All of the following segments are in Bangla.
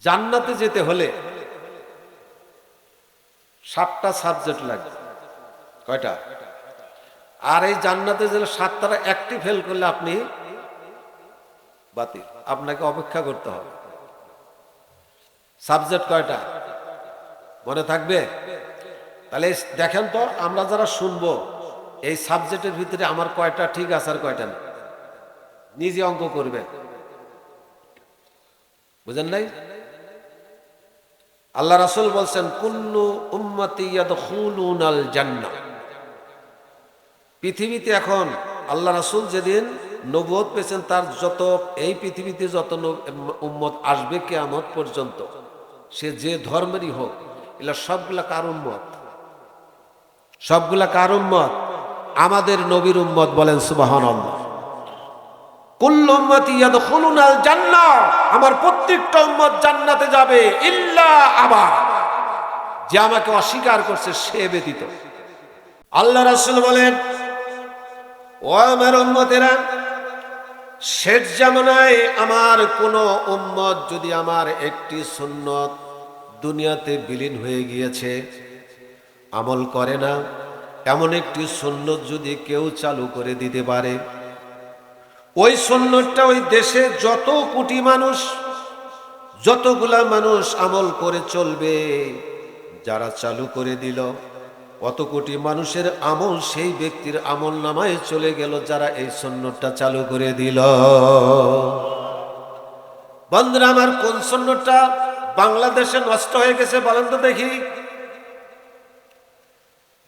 জান্নাতে যেতে হলে 7টা সাবজেক্ট লাগবে। কয়টা? আর এই জান্নাতে যে 7টার একটি ফেল করলে আপনি বাতিল, আপনাকে অপেক্ষা করতে হবে। সাবজেক্ট কয়টা মনে থাকবে? তাহলে দেখেন তো, আমরা যারা শুনবো এই সাবজেক্টের ভিতরে আমার কয়টা ঠিক আছে আর কয়টা না, নিজে অঙ্ক করবে। বুঝেন নাই? আল্লাহ রাসূল বলছেন কুল্লু উম্মতি ইয়াদখুলুনাল জান্নাহ। পৃথিবীতে এখন আল্লাহ রাসূল যেদিন নবুয়ত পেয়েছেন, তার যত এই পৃথিবীতে যত উম্মত আসবে কিয়ামত পর্যন্ত, সে যে ধর্মেরই হোক, এগুলা সবগুলা কার উম্মত? সবগুলা কার উম্মত? আমাদের নবীর উম্মত। বলেন সুবহানাল্লাহ। কুল্লু উম্মতি ইয়াদখুলুনাল জান্নাহ, আমার প্রত্যেকটা উম্মত জান্নাতে যাবে, ইল্লা আবা, যে আমাকে অস্বীকার করছে সে ব্যতীত। আল্লাহ রাসূল বলেন, ও আমার উম্মতেরা, শেষ জামানায় আমার কোন উম্মত যদি আমার একটি সুন্নত দুনিয়াতে বিলীন হয়ে গিয়েছে, আমল করে না, এমন একটি সুন্নত যদি কেউ চালু করে দিতে পারে, ওই সুন্নতটা ওই দেশে যত কোটি মানুষ, যতগুলা মানুষ আমল করে চলবে, যারা চালু করে দিল, অত কোটি মানুষের আমল সেই ব্যক্তির আমল নামায় চলে গেল, যারা এই সুন্নতটা চালু করে দিল। বন্ধুরা আমার, কোন সুন্নতটা বাংলাদেশে নষ্ট হয়ে গেছে বলেন তো দেখি?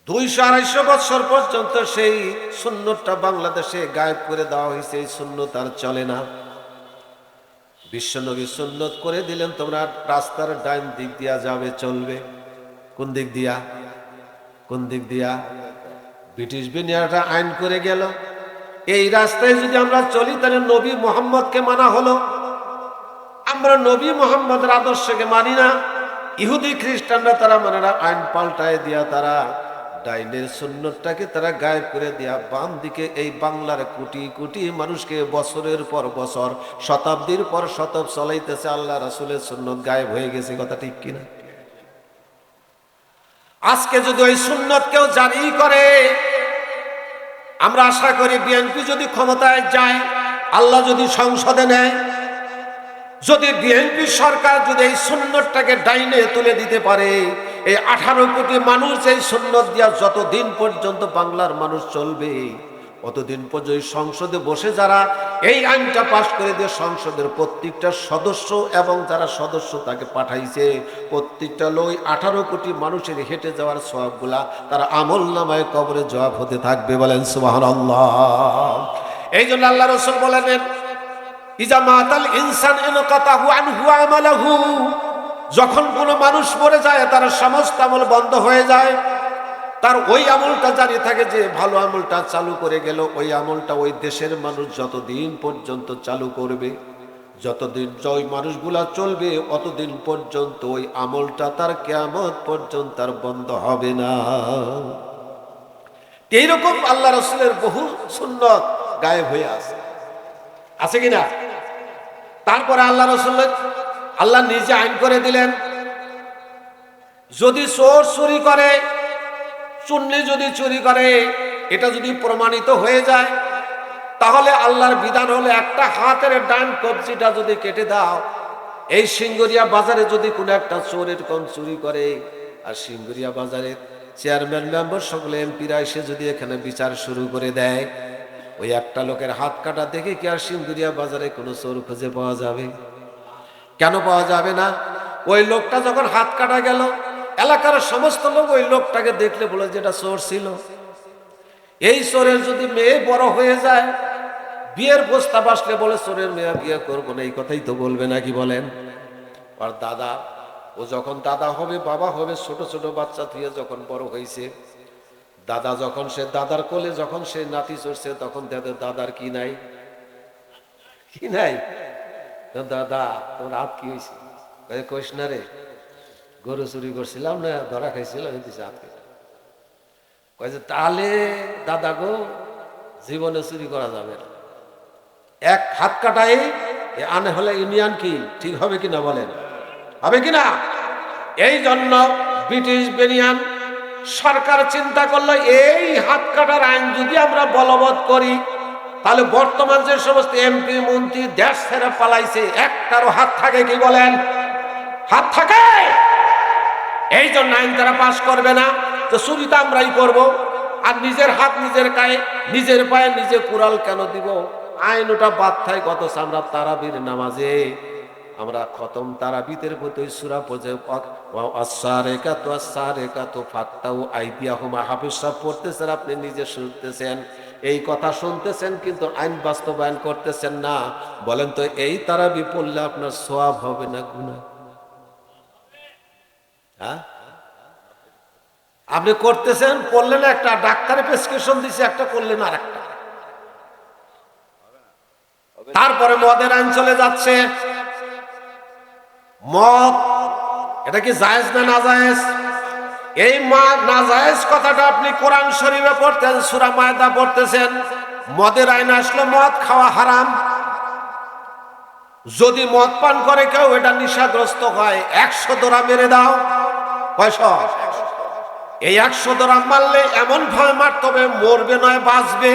200-250 বছর পর্যন্ত সেই সুন্নতটা বাংলাদেশে গায়েব করে দেওয়া হয়েছে। এই সুন্নত আর চলে না। বিশ্বনবী সুন্নত করে দিলেন, তোমরা রাস্তার ডান দিক দিয়া যাবে, চলবে। কোন দিক দিয়া? কোন দিক দিয়া? ব্রিটিশ বিনিয়াটা আইন করে গেল, এই রাস্তায় যদি আমরা চলি তাহলে নবী মুহাম্মদকে মানা হলো। আমরা নবী মুহাম্মদের আদর্শকে মানি না। ইহুদি খ্রিস্টানরা তারা মানে না, আইন পাল্টায় দিয়া তারা ডাইনের সুন্নতটাকে তারা গায়েব করে দিয়া বাম দিকে এই বাংলার কোটি কোটি মানুষকে বছরের পর বছর, শতাব্দীর পর শতাব্দী চলাইতেছে। আল্লাহ রাসূলের সুন্নত গায়েব হয়ে গেছে। কথা ঠিক কিনা? আজকে যদি ওই সুন্নত কেউ জারি করে, আমরা আশা করি বিএনপি যদি ক্ষমতায় যায়, আল্লাহ যদি সংসদে নেয়, যদি বিএনপি সরকার যদি এই সুন্নতটাকে ডাইনে তুলে দিতে পারে, এই 18 কোটি মানুষ এই সুন্নত দিয়া যতদিন পর্যন্ত বাংলার মানুষ চলবে, অতদিন পর্যন্ত সংসদে বসে যারা এই আইনটা পাশ করে দিয়ে সংসদের প্রত্যেকটা সদস্য এবং যারা সদস্য তাকে পাঠাইছে, প্রত্যেকটা লোক 18 কোটি মানুষের হেঁটে যাওয়ার সওয়াবগুলা তারা আমল নামায় কবরে জবাব হতে থাকবে। বলেন সুবহানাল্লাহ। এই জন্য আল্লাহ রাসূল বলেন, ইজা মাতাল ইনসান ইনকাতাহু আনহু আমালহু, যখন কোনো মানুষ মরে যায় তার সমস্ত আমল বন্ধ হয়ে যায়, তার ওই আমলটা জারি থাকে যে ভালো আমলটা চালু করে গেল, ওই আমলটা ওই দেশের মানুষ যতদিন পর্যন্ত চালু করবে, যতদিন ওই মানুষগুলা চলবে, অতদিন পর্যন্ত ওই আমলটা তার কিয়ামত পর্যন্ত আর বন্ধ হবে না। এইরকম আল্লাহ রাসূলের বহু সুন্নত গায়েব হয়ে আছে, আছে কিনা? তারপরে আল্লাহ রাসূল, আল্লাহ নিজে আইন করে দিলেন, যদি চোর চুরি করে, চুন্নি যদি চুরি করে, এটা যদি প্রমাণিত হয়ে যায়, তাহলে আল্লাহর বিধান হলো একটা হাতের ডান কবজিটা যদি কেটে দাও। এই সিঙ্গুরিয়া বাজারে যদি কোনো একটা চোর এরকম চুরি করে, আর সিঙ্গুরিয়া বাজারের চেয়ারম্যান মেম্বার সকলে এমপিরা এসে যদি এখানে বিচার শুরু করে দেয়, ওই একটা লোকের হাত কাটা দেখে কি আর সিঙ্গুরিয়া বাজারে কোনো চোর খুঁজে পাওয়া যাবে? কেন পাওয়া যাবে না? ওই লোকটা যখন হাত কাটা গেল, এলাকার সমস্ত লোক ওই লোকটাকে দেখলে বলে যেটা চোর ছিল। এই চোরের যদি মেয়ে বড় হয়ে যায়, বিয়ের প্রস্তাব আসলে বলে চোরের মেয়ে বিয়ে করবো না, এই কথাই তো বলবে নাকি বলেন? আর দাদা, ও যখন দাদা হবে, বাবা হবে, ছোট ছোট বাচ্চা থেকে যখন বড় হয়েছে, দাদা যখন সে দাদার কোলে যখন সে নাতি চড়ছে, তখন দাদার কি নাই? কি নাই? দাদা তোর হাত কি হয়েছে? কইস না রে, গরু চুরি করছিলাম না, ধরা খাইছিলাম, হাত কয় যে তাহলে দাদা গো, জীবনে চুরি করা যাবে না, এক হাত কাটাই আনে হলে ইউনিয়ন কি ঠিক হবে কিনা বলেন? হবে কিনা? এই জন্য ব্রিটিশ বেনিয়ান সরকার চিন্তা করলো এই হাত কাটার আইন যদি আমরা বলবৎ করি, তাহলে বর্তমান যে সমস্ত এমপি মন্ত্রী দেশ ছেড়ে পালাইছে একটারও হাত থাকে কি বলেন? হাত থাকে। এই জন্য আইন তারা পাশ করবে না যে চুরি তো আমরাই করবো, আর নিজের হাত নিজের গায়ে নিজের পায়ে নিজে কুড়াল কেন দিব? আইন ওটা বাদ থাকে। কত আমরা তারাবির নামাজে আমরা খতম তারাবিতের প্রতি সূরা পড়ে আস-সারিকাতু আস-সারিকাতু ফাক্তাউ আইদিয়াহুমা, হাফিজ সাহেব পড়তেছেন, আপনি নিজে শুনতেছেন, এই কথা শুনতেছেন, কিন্তু আইন বাস্তবায়ন করতেছেন না। বলেন তো এই তারাবি পড়লে আপনার সওয়াব হবে না গুনাহ? হ্যাঁ, আপনি করতেছেন, পড়লেন একটা, ডাক্তারে প্রেসক্রিপশন দিছে একটা, করলেন আর একটা। তারপরে মদের আইন চলে যাচ্ছে। মদ এটা কি জায়েজ না নাজায়েজ? এই নাজায়েজ কথাটা আপনি কোরআন শরীফে পড়তেন, সূরা মায়দা পড়তেছেন, মদের আইন আসলো মদ খাওয়া হারাম। যদি মদ পান করে কেউ এটা নেশাগ্রস্ত হয় 100 দরা মেরে দাও। কয়শো? এই 100 দরা মারলে এমন ভয় মারতে হবে, মরবে নয় বাঁচবে।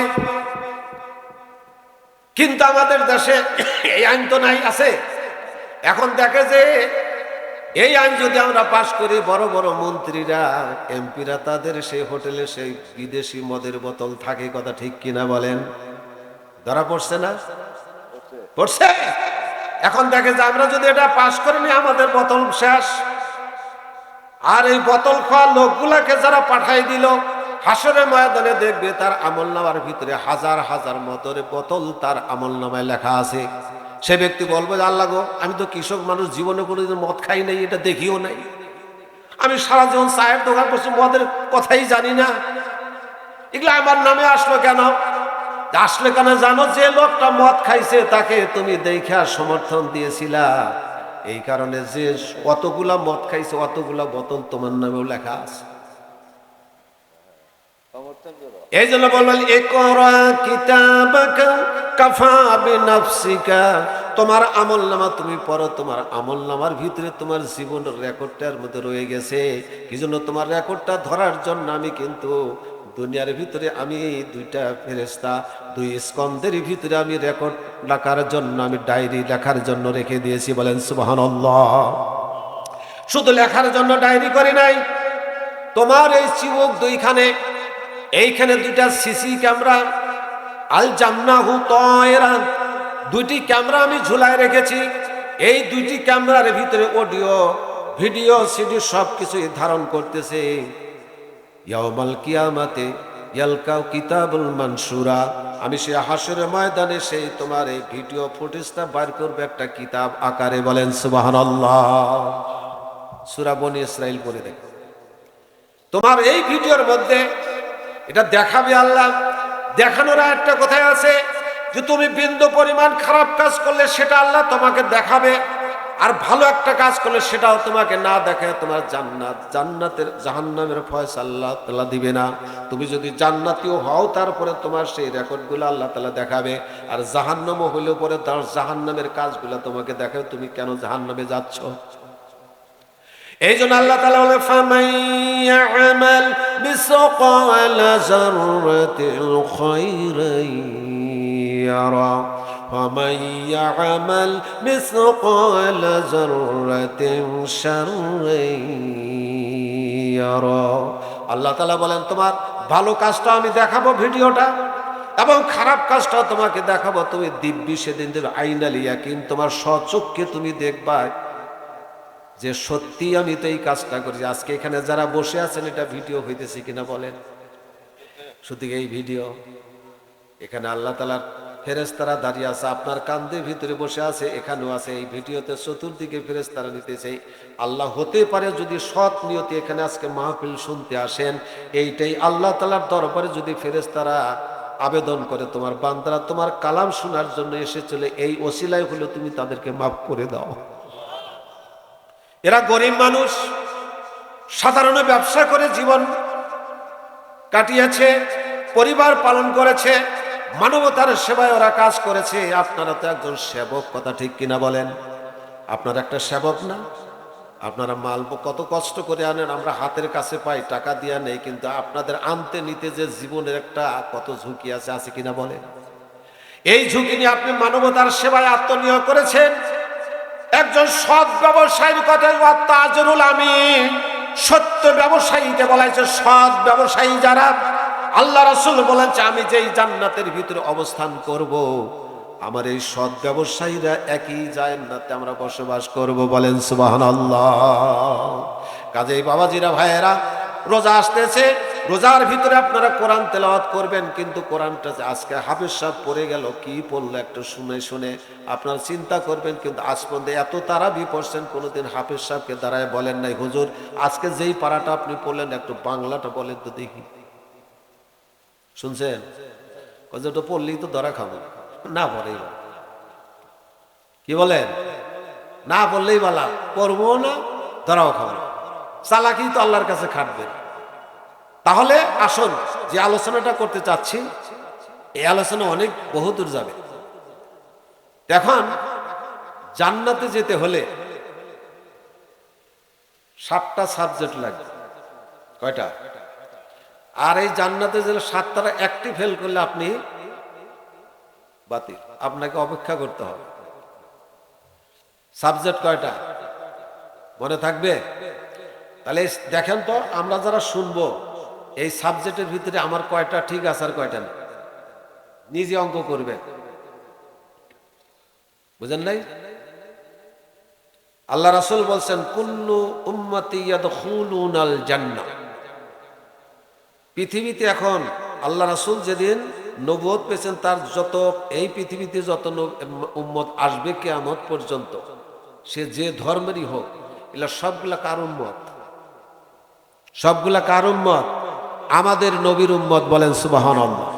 কিন্তু আমাদের দেশে এই আইন তো নাই, আছে। এখন দেখে যে এই আইন যদি আমরা পাশ করি, বড় বড় মন্ত্রীরা এমপিরা তাদের সেই হোটেলে সেই বিদেশি মদের বোতল থাকে, কথা ঠিক কিনা বলেন? ধরা পড়ছে না? পড়ছে। এখন দেখে যে আমরা যদি এটা পাশ করে নি, আমাদের বোতল শেষ। আর এই বোতল খাওয়া লোকগুলাকে যারা পাঠাই দিল, হাসরের ময়দানে দেখবে তার আমলনামার ভিতরে হাজার হাজার মদের বোতল তার আমলনামায় লেখা আছে। সে ব্যক্তি বলবে, আল্লাহ গো, আমি তো কৃষক মানুষ, জীবনে কোনোদিন মদ খাই নাই, এটা দেখিও নাই, আমি সারা জীবন চায়ের দোকান করছি, মদের কথাই জানি না, এগুলো আমার নামে আসলো কেন? আসলে কেন জানো? যে লোকটা মদ খাইছে তাকে তুমি দেখা সমর্থন দিয়েছিলা, এই কারণে যে অতগুলা মদ খাইছে অতগুলা বোতল তোমার নামেও লেখা আছে। এই জন্য বলবেন, ইকরা কিতাবাকা কাফা বিনাফসিকা, তোমার আমলনামা তুমি পড়ো, তোমার আমলনামার ভিতরে তোমার জীবনের রেকর্ডটার মধ্যে রয়ে গেছে। কি জন্য? তোমার রেকর্ডটা ধরার জন্য আমি কিন্তু দুনিয়ার ভিতরে আমি দুইটা ফেরেশতা, দুই স্কন্ধের ভিতরে আমি রেকর্ড লেখার জন্য, আমি ডায়েরি লেখার জন্য রেখে দিয়েছি। বলেন সুবহানাল্লাহ। শুধু লেখার জন্য ডায়েরি করি নাই, তোমার এই চিবুক দুইখানে, এইখানে দুইটা সিসি ক্যামেরা, আল জামনাহু তায়রা, দুইটি ক্যামেরা আমি ঝুলায় রেখেছি। এই দুইটি ক্যামেরার ভিতরে অডিও ভিডিও সিডি সবকিছুই ধারণ করতেছে। ইয়াউমাল কিয়ামাতে ইয়ালকাউ কিতাবুল মানসুরা, আমি সেই হাসরের ময়দানে সেই তোমার এই ভিডিও ফুটেজটা বার করবে একটা কিতাব আকারে। বলেন সুবহানাল্লাহ। সূরা বনী ইসরাইল পড়ে দেখো, তোমার এই ভিডিওর মধ্যে এটা দেখাবে আল্লাহ। দেখানোর একটা কথাই আছে যে তুমি বিন্দু পরিমাণ খারাপ কাজ করলে সেটা আল্লাহ তোমাকে দেখাবে, আর ভালো একটা কাজ করলে সেটাও তোমাকে না দেখে তোমার জান্নাতের জাহান্নামের ফয়সালা আল্লাহ তাআলা দিবে না। তুমি যদি জান্নাতীও হও, তারপরে তোমার সেই রেকর্ডগুলো আল্লাহ তাআলা দেখাবে, আর জাহান্নামও হইলেও পরে তার জাহান্নামের কাজগুলো তোমাকে দেখাবে, তুমি কেন জাহান্নামে যাচ্ছ। এই জন্য আল্লাহ তাআলা বলে, ফামান ইয়ামাল বিসকালা যাররাতিল খায়রান ইয়ারা ومن يعمل مثقال ذرة شرا يرى। আল্লাহ তাআলা বলেন, তোমার ভালো কাজটা আমি দেখাবো ভিডিওটা, এবং খারাপ কাজটাও তোমাকে দেখাবো। তুমি দিব্যি সেদিন দেবে আইনাল ইয়াকিন, তোমার স্বচক্ষে তুমি দেখবা যে সত্যি আমি তো এই কাজটা করেছি। আজকে এখানে যারা বসে আছেন, এটা ভিডিও হইতেছে কিনা বলেন? শুধু এই ভিডিও, এখানে আল্লাহ তাআলার ফেরেশতারা দাঁড়িয়ে আছে, আপনার কান্দের ভিতরে বসে আছে, এখানেও আছে। এই ভিডিওতে চতুর্দিকে ফেরেশতারা নিতেছে। আল্লাহ হতে পারে যদি সৎ নিয়তে এখানে আজকে মাহফিল শুনতে আসেন, এইটাই আল্লাহ তাআলার দরবারে যদি ফেরেশতারা আবেদন করে, তোমার বান্দারা তোমার কালাম শোনার জন্য এসেছিল, এই ওসিলায় হলো তুমি তাদেরকে মাফ করে দাও। এরা গরিব মানুষ, সাধারণ ব্যবসা করে জীবন কাটিয়েছে, পরিবার পালন করেছে, মানবতার সেবায় ওরা কাজ করেছে। আপনারা তো একজন সেবক, কথা ঠিক কিনা বলেন? আপনার একটা সেবক না? আপনারা মাল কত কষ্ট করে আনেন, আমরা হাতের কাছে পাই, টাকা দিয়ে নেই, কিন্তু আপনাদের আনতে নিতে যে জীবনের একটা কত ঝুঁকি আছে কিনা বলে। এই ঝুঁকি নিয়ে আপনি মানবতার সেবায় আত্মনিয়োগ করেছেন। একজন সৎ ব্যবসায়ীর কথা তাজরুল আমিন, সত্য ব্যবসায়ীকে বলা হয়েছে সৎ ব্যবসায়ী যারা, আল্লাহ রাসূল বলেছে আমি যেই জান্নাতের ভিতরে অবস্থান করব, আমার এই সৎ ব্যবসায়ীরা একই জান্নাতে আমরা বসবাস করব, বলেন সুবহানাল্লাহ। কাজেই বাবাজিরা ভাইয়েরা, রোজা আসতেছে, রোজার ভিতরে আপনারা কোরআন তেলাওয়াত করবেন, কিন্তু কোরআনটা যে আজকে হাফেজ সাহেব পড়ে গেল, কি পড়লো একটু শুনে শুনে আপনারা চিন্তা করবেন। কিন্তু আজ পর্যন্ত এত তারাবি পড়ছেন, কোনোদিন হাফেজ সাহেবকে দাঁড়ায় বলেন নাই হুজুর আজকে যেই পারাটা আপনি পড়লেন একটু বাংলাটা বলেন তো দেখি। শুনছেন? ওটা পড়লেই তো ধরা খাবো, না পড়েই কি বলেন, না বললেই বলা পড়বো না, ধরাও খাবো, চালাকি তো আল্লাহর কাছে খাটবে। তাহলে আসুন যে আলোচনাটা করতে চাচ্ছি, এই আলোচনা অনেক বহুদূর যাবে। এখন জান্নাতে যেতে হলে 7টা সাবজেক্ট লাগবে। কয়টা? আর এই জান্নাতে যে 7টার একটি ফেল করলে আপনি বাতিল, আপনাকে অপেক্ষা করতে হবে। সাবজেক্ট কয়টা মনে থাকবে? তাহলে দেখেন তো, আমরা যারা শুনবো এই সাবজেক্টের ভিতরে আমার কয়টা ঠিক আছে আর কয়টা নেই, নিজে অঙ্ক করবে, বুঝেন নাই? আল্লাহ রাসূল বলছেন কুল্লু উম্মতি ইয়াদখুলুনাল জান্নাহ। পৃথিবীতে এখন আল্লাহ রাসূল যেদিন নবুয়ত পেয়েছেন, তার যত এই পৃথিবীতে যত উম্মত আসবে কিয়ামত পর্যন্ত, সে যে ধর্মেরই হোক, এগুলা সবগুলা কার উম্মত? সবগুলা কার উম্মত? আমাদের নবীর উম্মত, বলেন সুবহানাল্লাহ।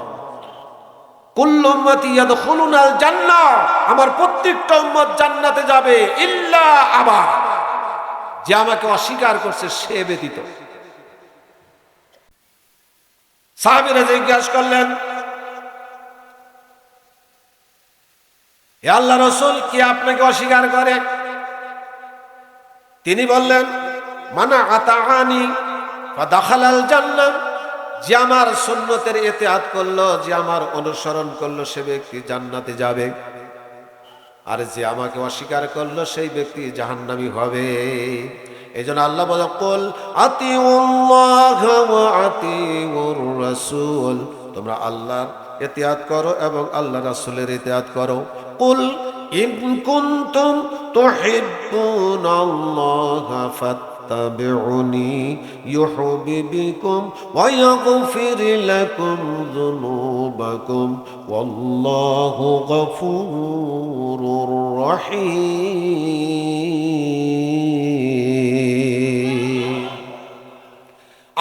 কুল্লু উম্মতি ইয়াদখুলুনাল জান্নাহ, আমার প্রত্যেকটা উম্মত জান্নাতে যাবে, ইল্লা আবা, যে আমাকে অস্বীকার করছে সে ব্যতীত। সাহাবীরা জিজ্ঞাসা করলেন, হে আল্লাহ রাসূল, কি আপনাকে অস্বীকার করে? তিনি বললেন, মানা আতাআনি ফাদাখালাল জান্নাহ, যে আমার সুন্নতের ইতিআত করলো, যে আমার অনুসরণ করলো, সে ব্যক্তি জান্নাতে যাবে, আর যে আমাকে অস্বীকার করলো সেই ব্যক্তি জাহান্নামী হবে। এইজন্য আল্লাহ বলে, কুল আতিউল্লাহ ওয়া আতিউর রাসূল, তোমরা আল্লাহর ইতিআত করো এবং আল্লাহ রাসূলের ইতিআত করো। কুল ইন কুনতুম তুহিব্বুনাল্লাহা ফাত্তাবিউনি ইউহিব্বুকুম ওয়া ইয়াগফির লাকুম যুনুবাকুম ওয়াল্লাহু গফুরুর রহিম।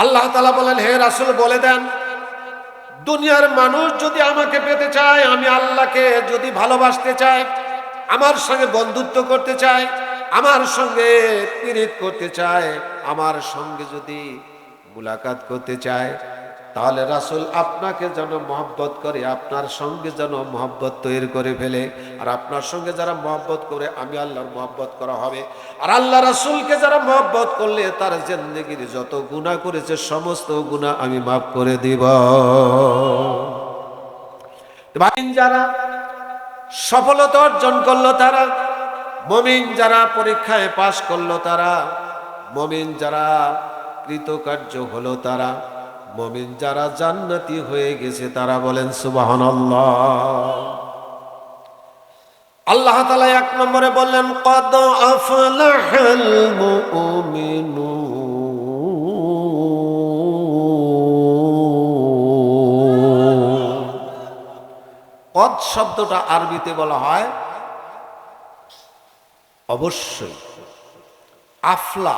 আল্লাহ তাআলা বলেন, হে রাসূল বলে দেন, দুনিয়ার মানুষ যদি আমাকে পেতে চায়, আমি আল্লাহকে যদি ভালোবাসতে চায়, আমার সঙ্গে বন্ধুত্ব করতে চায়, আমার সঙ্গে পীড়িত করতে চায়, আমার সঙ্গে যদি মুলাকাত করতে চায়, তাহলে রাসূল আপনাকে যেন মহব্বত করে, আপনার সঙ্গে যেন মহব্বত তৈরি করে ফেলে। আর আপনার সঙ্গে যারা মহব্বত করে, আমি আল্লাহর মহব্বত করা হবে। আর আল্লাহ রাসূলকে যারা মহব্বত করলে, তার জিন্দেগির যত গুনাহ করেছে সমস্ত গুনাহ আমি মাফ করে দিব। যারা সফলতা অর্জন করলো তারা মুমিন, যারা পরীক্ষায় পাশ করলো তারা মুমিন, যারা কৃতকার্য হলো তারা মুমিন, যারা জান্নাতি হয়ে গেছে তারা, বলেন সুবহানাল্লাহ। আল্লাহ তাআলা 1 নম্বরে বললেন, ক্বাদ আফলাহাল মুমিনুন। ক্বাদ শব্দটা আরবিতে বলা হয় অবশ্যই, আফলা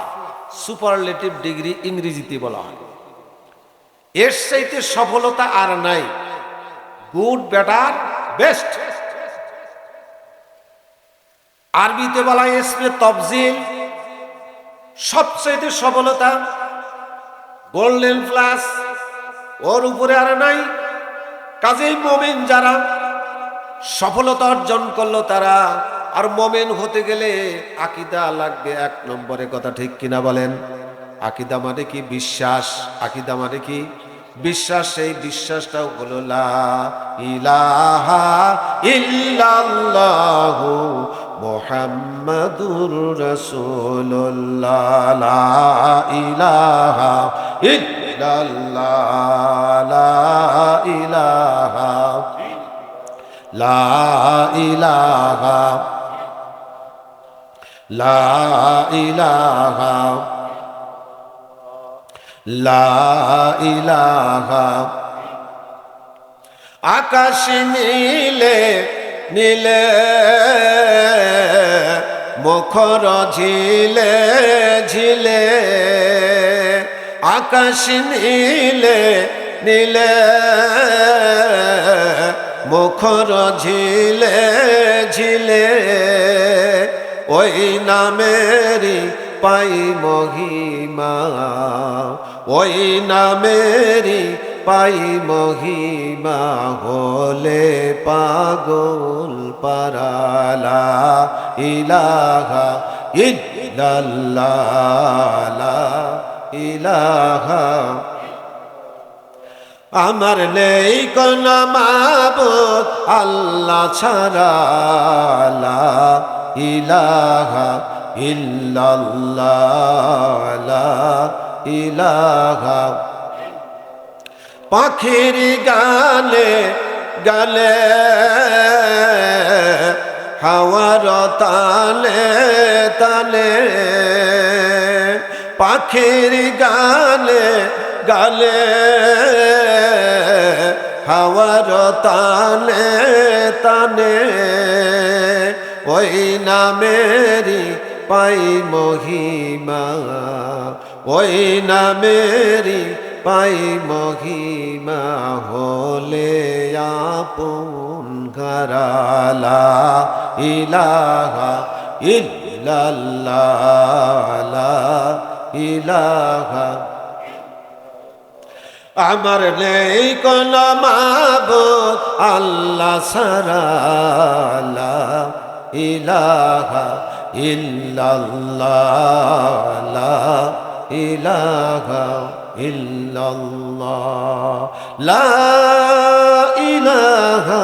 সুপারলেটিভ ডিগ্রি ইংরেজিতে বলা হয়। এর চাইতে সফলতা আর নাই, গুড, বেটার, বেস্ট। আরবিতে বলা হয় ইসমে তফজিল, সবচাইতে সফলতা, গোল্ডেন প্লাস, ওর উপরে আর নাই। কাজেই মুমিন যারা সফলতা অর্জন করলো তারা আর মুমিন হতে গেলে আকীদা লাগবে এক নম্বরে, কথা ঠিক কিনা বলেন? আকীদা মানে কি? বিশ্বাস। আকীদা মানে কি? বিশ্বাস। সেই বিশ্বাসটাও হলো লা ইলাহা ইল্লাল্লাহু মুহাম্মাদুর রাসূলুল্লাহ। লা ইলাহা ইল্লাল্লাহ, লা ইলাহা, লা ইলাহা, লা ইলাহা, লা ইলাহা। আকাশ নীলে নীলে মুখর ঝিলে ঝিলে, আকাশ নীলে নীলে মুখর ঝিলে ঝিলে, ওই নামেরই পাই মহিমা, ওই নামেরই পাই মহিমা, হলে পাগল পারা। লা ইলাহা ইল্লাল্লাহ, লা ইলাহা। আমার নেই কোন মাবুদ আল্লাহ ছাড়া, লা ইলাহা ইল্লাল্লাহ, লা ইলাহা। পাখির গানে গালে হাওয়ার তালে তালে, পাখির গানে গালে হাওয়ার তালে তালে, ওই নামেরই পাই মহিমা, ওই নামেরই পাই মহিমা, হলে আপন ঘরা। লা ইলাহা ইল্লাল্লাহ, লা ইলাহা। আমার নেই কোন মাবুদ আল্লাহ ছাড়া, লা ইলাহা ইল্লাল্লাহ, লা ইলাহা ইল্লাল্লাহ, লা ইলাহা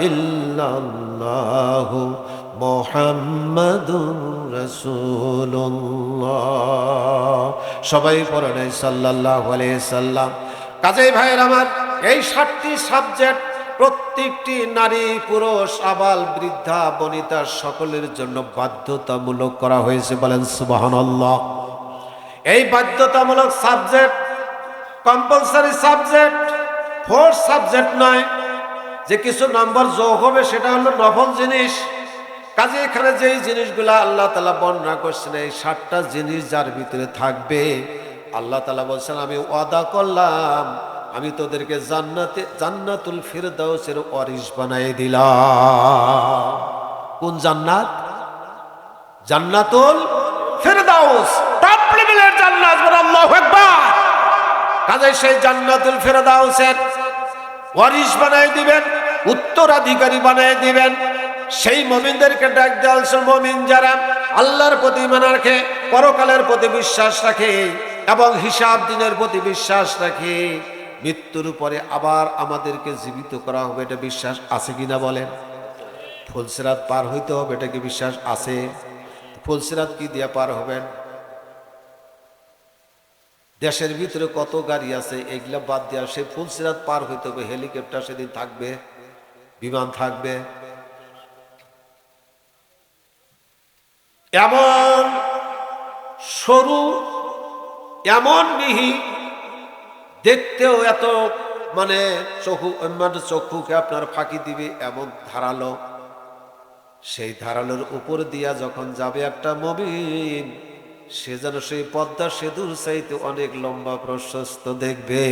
ইল্লাল্লাহ মুহাম্মাদুর রাসূলুল্লাহ। সবাই পড়েন সাল্লাল্লাহু আলাইহি সাল্লাম। কাজেই ভাইয়ের আমার, এই 7টি সাবজেক্ট প্রত্যেকটি নারী পুরুষ আবাল বৃদ্ধা বনিতা সকলের জন্য বাধ্যতামূলক করা হয়েছে। বলেন সুবহানাল্লাহ। এই বাধ্যতামূলক subject, compulsory subject, force subject নয় যে কিছু নম্বর যোগ হবে, সেটা হলো নফল জিনিস। কাজে এখানে যেই জিনিসগুলা আল্লাহ তাআলা বর্ণনা করছেন, এই 7টা জিনিস যার ভিতরে থাকবে, আল্লাহ তাআলা বলছেন আমি ওয়াদা করলাম, আমি তোদেরকে জান্নাতুল ফিরদাউসের ওয়ারিস বানাই দিলাম। কোন জান্নাত? জান্নাতুল ফিরদাউস, টপ লেভেলের জান্নাত। আল্লাহু আকবার। কাজে সেই জান্নাতুল ফিরদাউসের ওয়ারিস বানাই দিবেন, উত্তরাধিকারী বানাই দিবেন। সেই মুমিনদেরকে ডাক দেওয়া, মুমিন যারা আল্লাহর প্রতি ঈমান রাখে, পরকালের প্রতি বিশ্বাস রাখে এবং হিসাব দিনের প্রতি বিশ্বাস রাখে, মৃত্যুর পরে আবার আমাদেরকে জীবিত করা হবে, এটা বিশ্বাস আছে কিনা বলেন? ফুলসিরাত পার হইতে হবে, এটা কি বিশ্বাস আছে? ফুলসিরাত কি দিয়ে পার হবেন? দেশের ভিতরে কত গাড়ি আছে, এগুলা বাদ দেওয়া, সেই ফুলসিরাত পার হইতে হবে। হেলিকপ্টার সেদিন থাকবে, বিমান থাকবে। এমন সরু, এমন মিহি, দেখতেও এত মানে চক্ষুকে আপনার ফাঁকি দিবে, এমন ধারালো। সেই ধারালোর উপর দিয়া যখন যাবে একটা মুমিন, সে যেন সেই পদ্মা সেতুর চাইতে অনেক লম্বা প্রশস্ত দেখবে।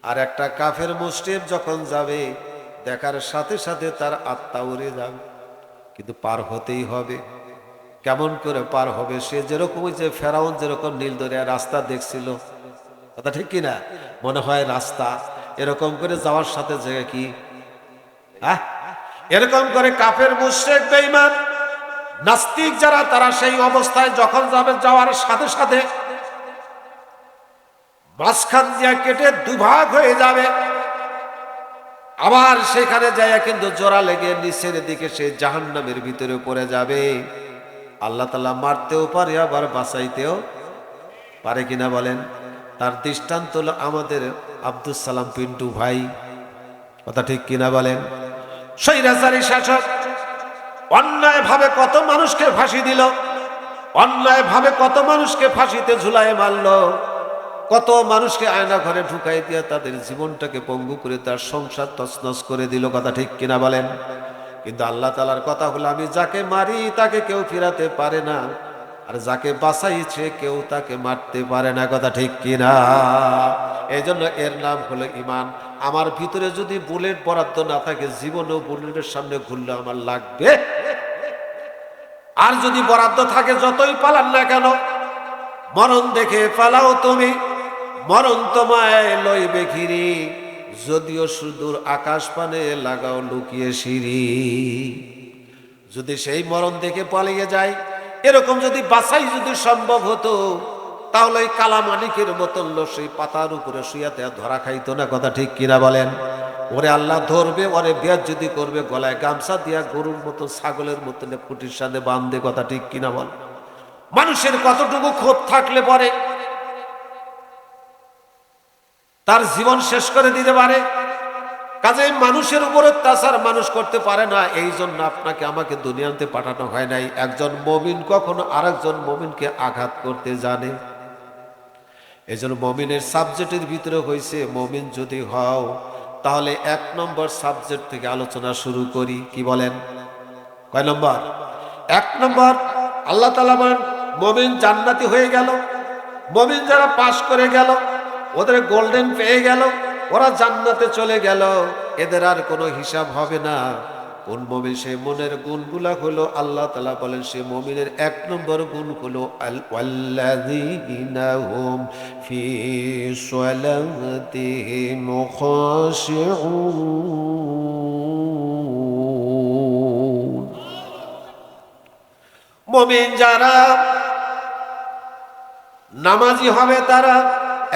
আর একটা কাফের মুশরিক যখন যাবে, দেখার সাথে সাথে তার আত্মা উড়ে যাবে, কিন্তু পার হতেই হবে। কেমন করে পার হবে? সে যেরকম, যে ফেরাউন যেরকম নীল দরিয়া রাস্তা দেখছিল, কথা ঠিক কিনা? মনে হয় রাস্তা এরকম করে যাওয়ার সাথে জায়গা কি এরকম করে কাফের মুশরিক বেঈমান নাস্তিক যারা, তারা সেই অবস্থায় যখন যাবে, যাওয়ার সাথে সাথে মাঝখান দিয়ে কেটে দুভাগ হয়ে যাবে, আবার সেখানে যায় কিন্তু জোড়া লেগে নিচের দিকে সে জাহান্নামের ভিতরে পড়ে যাবে। আল্লাহ তাআলা মারতেও পারে, আবার বাঁচাইতেও পারে কিনা বলেন? তার দৃষ্টান্ত হলো আমাদের আব্দুল সালাম পিন্টু ভাই, কথা ঠিক কিনা বলেন? স্বৈরাচারী শাসক অন্যায় ভাবে কত মানুষকে ফাঁসি দিল, অন্যায় ভাবে কত মানুষকে ফাঁসিতে ঝুলায় মারলো, কত মানুষকে আয়না ঘরে ঢুকাই দিয়ে তাদের জীবনটাকে পঙ্গু করে তার সংসার তছনছ করে দিল, কথা ঠিক কিনা বলেন? কিন্তু আল্লাহ তাআলার কথা হলো, আমি যাকে মারি তাকে কেউ ফিরাতে পারে না, আর যাকে বাঁচাইছে কেউ তাকে মারতে পারে না, কথা ঠিক কিনা? এই জন্য এর নাম হলো ঈমান। আমার ভিতরে যদি বুলেট বরাদ্দ না থাকে, জীবনেও বুলেটের সামনে ঘুরলে আমার লাগবে। আর যদি বরাদ্দ থাকে, যতই পালান না কেন, মরণ দেখে পালাও তুমি, মরণ তোমায় লইবে ঘিরি, যদিও সুদূর আকাশ পানে লাগাও লুকিয়ে সিঁড়ি। যদি সেই মরণ দেখে পালিয়ে যায়, এরকম যদি বাছাই যদি সম্ভব হতো, তাহলে ওই কালামানিকের মতন সেই পাতার উপরে শুয়াতে ধরা খাইতো না, কথা ঠিক কিনা বলেন? ওরে আল্লাহ ধরবে, ওরে বেয়াজ্জতি করবে, গলায় গামছা দিয়া গরুর মতো ছাগলের মতন খুঁটির সাথে বাঁধবে, কথা ঠিক কিনা বল? মানুষের কতটুকু ক্ষোভ থাকলে পরে তার জীবন শেষ করে দিতে পারে। কাজে মানুষের উপর অত্যাচার মানুষ করতে পারে না। এই জন্য আপনাকে আমাকে দুনিয়াতে পাঠানো হয় নাই। একজন মুমিন কখনো আরেকজন মুমিনকে আঘাত করতে জানে। এই জন্য মুমিনের সাবজেক্টের ভিতরে হয়েছে, মুমিন যদি হও তাহলে 1 নম্বর সাবজেক্ট থেকে আলোচনা শুরু করি। কি বলেন? কয় নম্বর? 1 নম্বর, আল্লাহ তাআলা বলেন মুমিন জান্নাতি হয়ে গেল। মুমিন যারা পাশ করে গেল, ওদের গোল্ডেন পেয়ে গেল, ওরা জান্নাতে চলে গেল, এদের আর কোনো হিসাব হবে না। কোন মুমিন? সে মনের গুণগুলা হলো, আল্লাহ তাআলা বলেন সে মুমিনের 1 নম্বর গুণ হলো আল্লাযীনা হুম ফি সালাতিহিম খাশিউন। মুমিন যারা নামাজি হবে তারা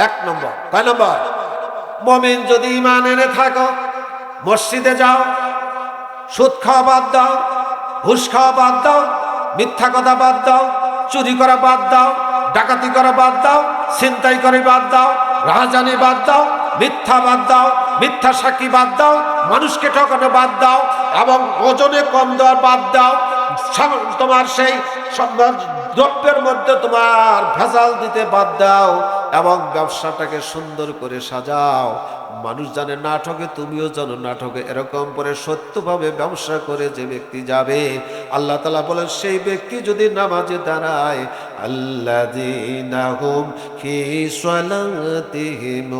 1 নম্বর। কয় নম্বর? মুমিন যদি ঈমান এনে থাকো, মসজিদে যাও, সুদ খাওয়া বাদ দাও, ঘুষ খাওয়া বাদ দাও, মিথ্যা কথা বাদ দাও, চুরি করা বাদ দাও, ডাকাতি করা বাদ দাও, ছিনতাই করে বাদ দাও, রাহাজানি বাদ দাও, মিথ্যা বাদ দাও, মিথ্যা সাক্ষী বাদ দাও, মানুষকে ঠকানো বাদ দাও, এবং ওজনে কম দেওয়ার বাদ দাও, তোমার সেই দ্রব্যের মধ্যে তোমার ভেজাল দিতে বাদ দাও, এবং ব্যবসাটাকে সুন্দর করে সাজাও। মানুষ জানে না ঠকে, তুমিও জানো না ঠকে, এরকম করে সত্যভাবে ব্যবসা করে যে ব্যক্তি যাবে, আল্লাহ তাআলা বলেন সেই ব্যক্তি যদি নামাজে দাঁড়ায়, আল্লাযীনা হুম ফি সালাতিহিম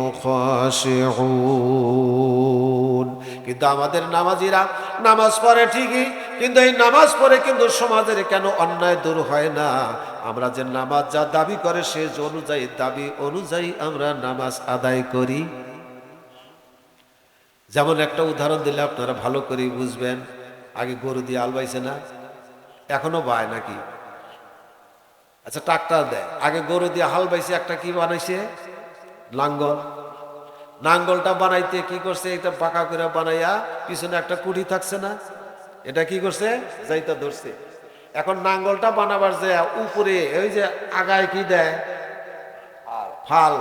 খাশিউন। কিন্তু আমাদের নামাজিরা নামাজ পড়ে ঠিকই, কিন্তু এই নামাজ পড়ে কিন্তু সমাজের কেন অন্যায় দূর হয় না? আমরা যে নামাজ যা দাবি করে সে অনুযায়ী দাবি অনুযায়ী আমরা নামাজ আদায় করি। যেমন একটা উদাহরণ দিলে আপনারা ভালো করে বুঝবেন। আগে গরু দিয়ে হাল বাইছে না, এখনো বায় নাকি? আচ্ছা ট্রাক্টর দেয়, আগে গরু দিয়ে হাল বাইছে, একটা কি বানাইছে? লাঙ্গল। নাঙ্গলটা বানাইতে কি করছে? এটা পাকা করে বানাইয়া পিছনে একটা কুঠি থাকছে না, এটা কি করছে? যাইতা ধরছে। এখন নাঙ্গলটা বানাবার যে উপরে ওই যে আগায় কি দেয়? ফাল।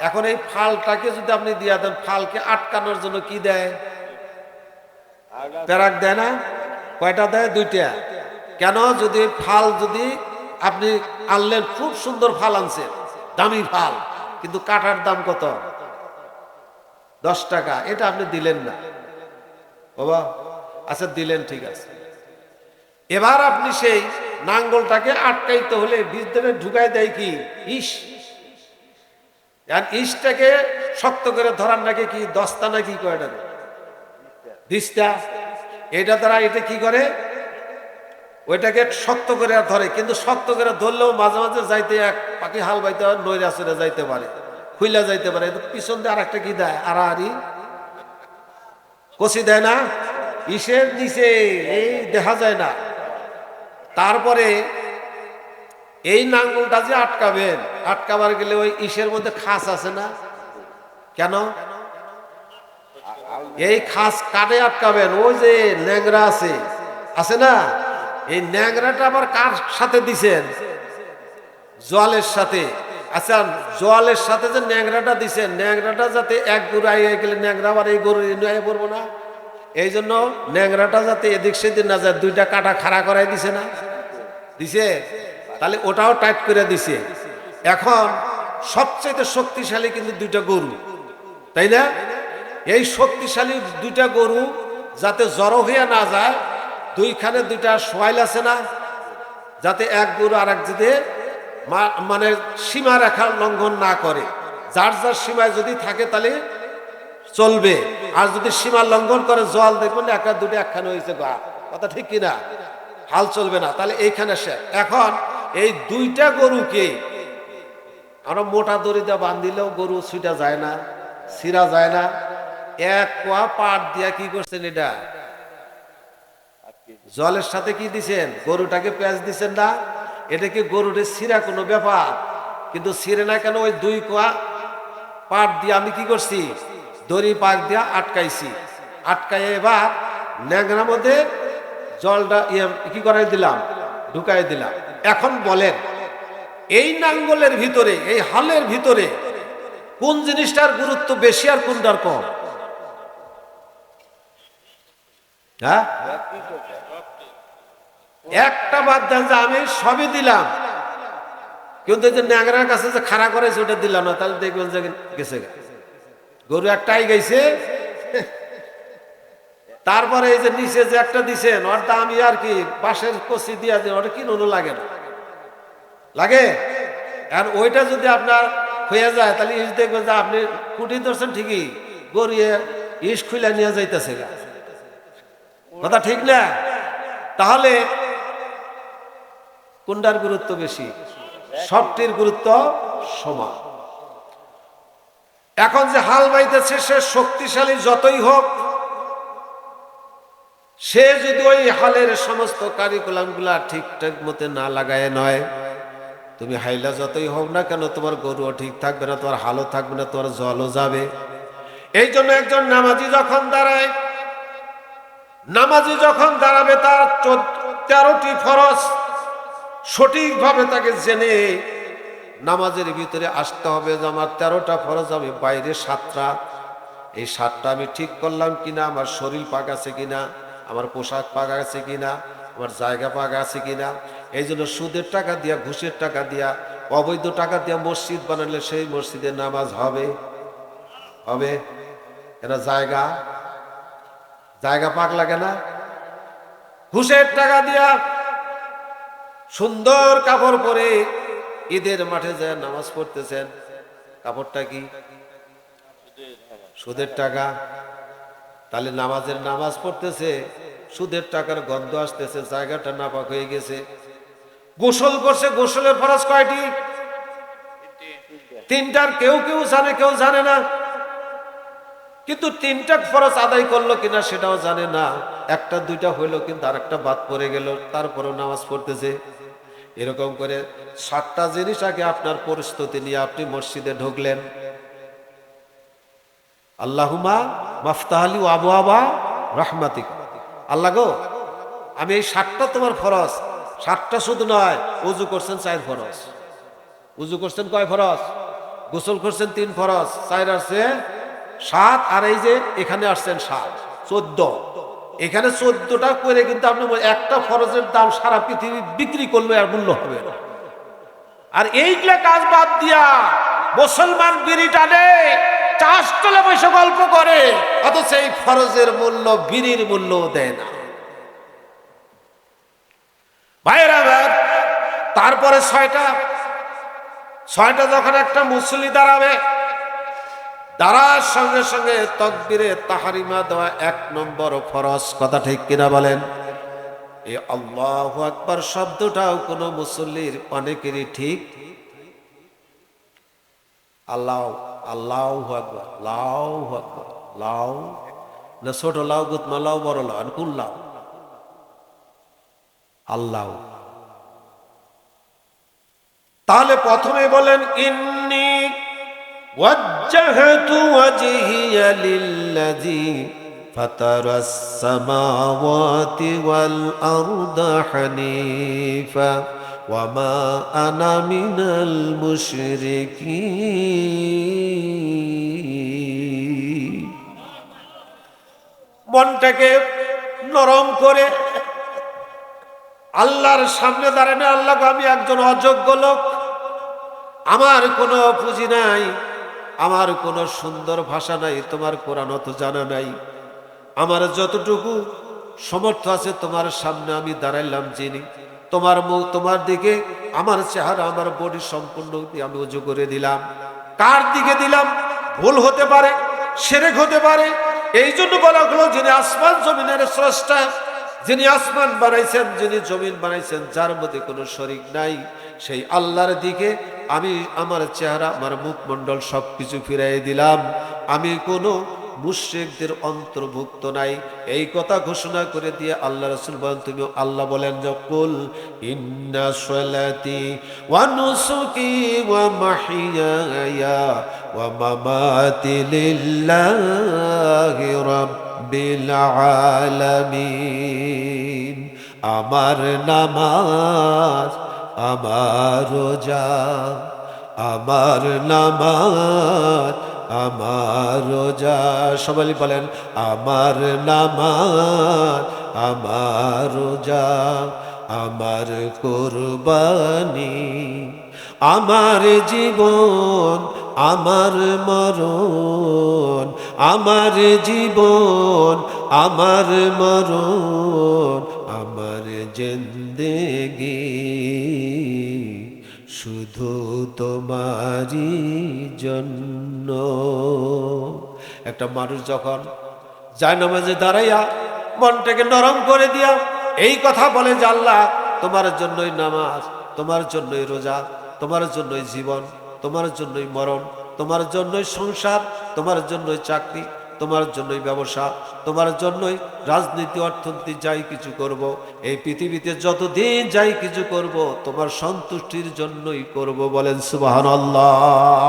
এখন এই ফালটাকে যদি আপনি দিয়া দেন, ফালকে আটকানোর জন্য কি দেয়? প্যারাক দেয় না? কয়টা দেয়? 2টা। কেন? যদি ফাল যদি আপনি আনলেন, খুব সুন্দর ফাল আনছেন, দামি ফাল, কিন্তু কাটার দাম কত? 10 টাকা। এটা আপনি দিলেন না বাবা, আচ্ছা দিলেন, ঠিক আছে। এবার আপনি সেই নাঙ্গলটাকে আটকাইতে হলে ভিতরে ঢুকাই দেয় কি? ইস। আর ইসটাকে শক্ত করে ধরার নাকি কি? দস্তা নাকি কয়টা? দিস্তা। এটা দ্বারা এটা কি করে? ওইটাকে শক্ত করে ধরে, কিন্তু শক্ত করে ধরলেও মাঝে মাঝে যাইতে এক পাখি হাল বাইতে হয়, নইরা চলে যাইতে পারে, খুইলা যাইতে পারে। পিছন দিয়ে আর একটা কি দেয়? আড়াআড়ি কষি দেয় না? ইসের নিচে এই দেখা যায় না। তারপরে এই নাঙ্গলটা যে আটকাবেন, আটকাবার গেলে ওই ইসের মধ্যে খাস আছে না? কেন এই খাস কাটে আটকাবেন? ওই যে ন্যাংরা আছে না, এই ন্যাংরাটা আবার কার সাথে দিছেন? জলের সাথে। আচ্ছা, জলের সাথে যে ন্যাংরাটা দিছেন, ন্যাংরাটা যাতে এক গরু আইয়ে গেলে ন্যাংরা আবার এই গরু নিয়ে পড়বো না, এই জন্য ন্যাংরাটা যাতে এদিক সেদিক না যায় দুইটা কাটা খাড়া করাই দিছে না? দিছে। তাহলে ওটাও টাইট করে দিছে। এখন সবচেয়ে শক্তিশালী কিন্তু দুইটা গরু, তাই না? এই শক্তিশালী দুইটা গরু যাতে জড়ো হয়ে না যায়, দুইখানে দুইটা সোয়াইল আছে না, যাতে এক গরু আর এক দিকে মানে সীমা রেখা লঙ্ঘন না করে। যার যার সীমায় যদি থাকে তাহলে চলবে, আর যদি সীমা লঙ্ঘন করে জল দেখবেন একটা দুটো একখানে হয়েছে গা, কথা ঠিক কিনা? হাল চলবে না। তাহলে এইখানে সে এখন এই দুইটা গরুকে আমরা মোটা দড়ি দিয়ে বান্ধিলেও গরু ছুটা যায় না, ছিঁড়া যায় না। এক কোয়া পাট দিয়া কি করছেন? এটা জলের সাথে কি দিছেন? গরুটাকে পেঁয়াজ দিছেন না? এটা কি গরুটা ছিঁড়া কোনো ব্যাপার? কিন্তু ছিঁড়ে না কেন? ওই দুই কোয়া পাট দিয়ে আমি কি করছি? দড়ি পাক দিয়া আটকাইছি। আটকাইয়ে এবার ন্যাংরার মধ্যে জলটা কি করাই দিলাম? ঢুকাই দিলাম। এখন বলেন, এই নাঙ্গলের ভিতরে, এই হালের ভিতরে কোন জিনিসটার গুরুত্ব বেশি আর কোনটার কম? হ্যাঁ, একটা বাদ দেন যে আমি সবই দিলাম, কিন্তু যে ন্যাংরার কাছে যে খাড়া করেছে ওটা দিলাম না, তাহলে দেখবেন যে গেছে গরু একটাই গেছে। তারপরে এই যে নিচে যে একটা দিছেন, ওর দামি আর কি বাঁশের কচি দিয়া দিন, ওটা কিনুনো লাগে না, লাগে? আর ওইটা যদি আপনার হয়ে যায় তাহলে ইস দেখবেন যে আপনি কুটি ধরছেন ঠিকই, গড়িয়ে ইস খুলে নিয়ে যাইতেছে, কথা ঠিক না? তাহলে কোনটার গুরুত্ব বেশি? সবটির গুরুত্ব সমান। এখন যে হাল বাইতেছে সে শক্তিশালী যতই হোক, সে যদি ওই হালের সমস্ত কারিকুলাম গুলা ঠিকঠাক মতে না লাগায় নয়, তুমি হাইলা যতই হোক না কেন, তোমার গরুও ঠিক থাকবে না, তোমার হালও থাকবে না, তোমার জলও যাবে। এই জন্য একজন নামাজি যখন দাঁড়ায়, নামাজি যখন দাঁড়াবে, তার 13টি ফরজ সঠিকভাবে তাকে জেনে নামাজের ভিতরে আসতে হবে যে আমার 13টা ফরজ, আমি বাইরে 7টা, এই 7টা আমি ঠিক করলাম কিনা, আমার শরীর পাক আছে কিনা, আমার পোশাক পাক আছে কিনা, আমার জায়গা পাক আছে কিনা। এই জন্য সুদের টাকা দিয়া, ঘুষের টাকা দিয়া, অবৈধ টাকা দিয়া মসজিদ বানালে সেই মসজিদে নামাজ হবে হবে এটা জায়গা পাক লাগে না? ঘুষের টাকা দিয়া সুন্দর কাপড় পরে ঈদের মাঠে যায় নামাজ পড়তেছেন, কাপড়টা কি? সুদের টাকা। তাহলে নামাজ পড়তেছে, সুদের টাকার গন্ধ আসতেছে, জায়গাটা নাপাক হয়ে গেছে। গোসল করছে, গোসলের ফরজ কয়টি? 3টার কেউ কেউ জানে, কেউ জানে না। কিন্তু 3টা ফরজ আদায় করলো কিনা সেটাও জানে না। 1টা 2টা হইলো, কিন্তু আর একটা বাদ পড়ে গেল, তারপরেও নামাজ পড়তেছে। এরকম করে 7টা জিনিস আগে আপনার প্রস্তুতি নিয়ে আপনি মসজিদে ঢুকলেন। আল্লাহুমা মাফতাহালি আবু আবা রহমাতিক, আল্লাহ গো আমি এই 7টা তোমার ফরজ, 7টা শুধু নয়, উজু করছেন 4 ফরজ, উজু করছেন কয় ফরজ? গোসল করছেন 3 ফরজ, 4 আসছে 7, আর এই যে এখানে আসছেন 7, 14। এখানে 14টা করে কিন্তু আপনি একটা ফরজের দাম সারা পৃথিবী বিক্রি করলে আর মূল্য হবে না। আর এইগুলা কাজ বাদ দিয়া মুসলমান বিড়ি টানে, চাষ তলে বসে গল্প করে, অথচ এই ফরজের মূল্য, বিড়ির মূল্য দেয় না। ভাইরা, তারপরে 6টা যখন একটা মুসল্লি দাঁড়াবে, দাঁড়ার সঙ্গে সঙ্গে তাকবীরে তাহরিমা দেওয়া 1 নম্বর ফরজ, কথা ঠিক কিনা বলেন? এই আল্লাহু আকবার শব্দটাও কোন মুসল্লির অনেকেরই ঠিক আল্লাহ, আল্লাহু আকবার, আল্লাহু আকবার, আল্লাহু না ছোট লাউ, গুতমা লাউ, বড় লাউ, আর কোন লাউ? আল্লাহ। তাহলে প্রথমে বলেন ইন্নী ওয়াজ্জাহতু ওয়াজহিয়া লিল্লাযী ফাতারাস সামাওয়াতি ওয়াল আরদা হানিফা ওয়া মা আনা মিনাল মুশরিকিন। মনটাকে নরম করে আল্লাহর সামনে দাঁড়ানো, আল্লাহ আমি একজন অযোগ্য লোক, আমার কোনো পুঁজি নাই, আমার কোনো সুন্দর ভাষা নাই, তোমার কোরআন তো জানা নাই, আমার যতটুকু সমর্থ আছে তোমার সামনে আমি দাঁড়াইলাম, যিনি তোমার মুখ, তোমার দিকে আমার চেহারা, আমার বডি সম্পূর্ণ আমি উজু করে দিলাম। কার দিকে দিলাম? ভুল হতে পারে, শিরক হতে পারে, এই জন্য বলা হলো যিনি আসমান জমিনের স্রষ্টা, যিনি আসমান বানাইছেন, যিনি জমিন বানাইছেন, যার মধ্যে কোনো শরীক নাই, সেই আল্লাহর দিকে আমি আমার চেহারা, আমার মুখমণ্ডল সবকিছু ফিরাই দিলাম। আমি কোনো মুশরিকদের অন্তর্ভুক্ত নাই। এই কথা ঘোষণা করে দিয়ে আল্লাহ রাসূল বলেন, তুমি আল্লাহ বলেন যে কুল ইন্না সলাতি ওয়া নুসুকি ওয়া মাহইয়ায়া ওয়া মামাতি লিল্লাহি রাব্বিল আলামিন। আমার নামাজ, আমার রোজা, আমার নামাজ, আমার রোজা, সবাই বলেন আমার নামাজ, আমার রোজা, আমার কুরবানি, আমার জীবন, আমার মরণ, আমার জীবন, আমার মরণ, আমার জিন্দেগি শুধু তোমারই জন্য। একটা মানুষ যখন জায়নামাজে দাঁড়াইয়া মনটাকে নরম করে দিয়া এই কথা বলে যে আল্লাহ তোমার জন্যই নামাজ, তোমার জন্যই রোজা, তোমার জন্যই জীবন, তোমার জন্যই মরণ, তোমার জন্যই সংসার, তোমার জন্যই চাকরি, তোমার জন্যই ব্যবসা, তোমার জন্যই রাজনীতি, অর্থনীতি, যাই কিছু করব, এই পৃথিবীতে যতদিন যাই কিছু করব তোমার সন্তুষ্টির জন্যই করব। বলেন সুবহানাল্লাহ।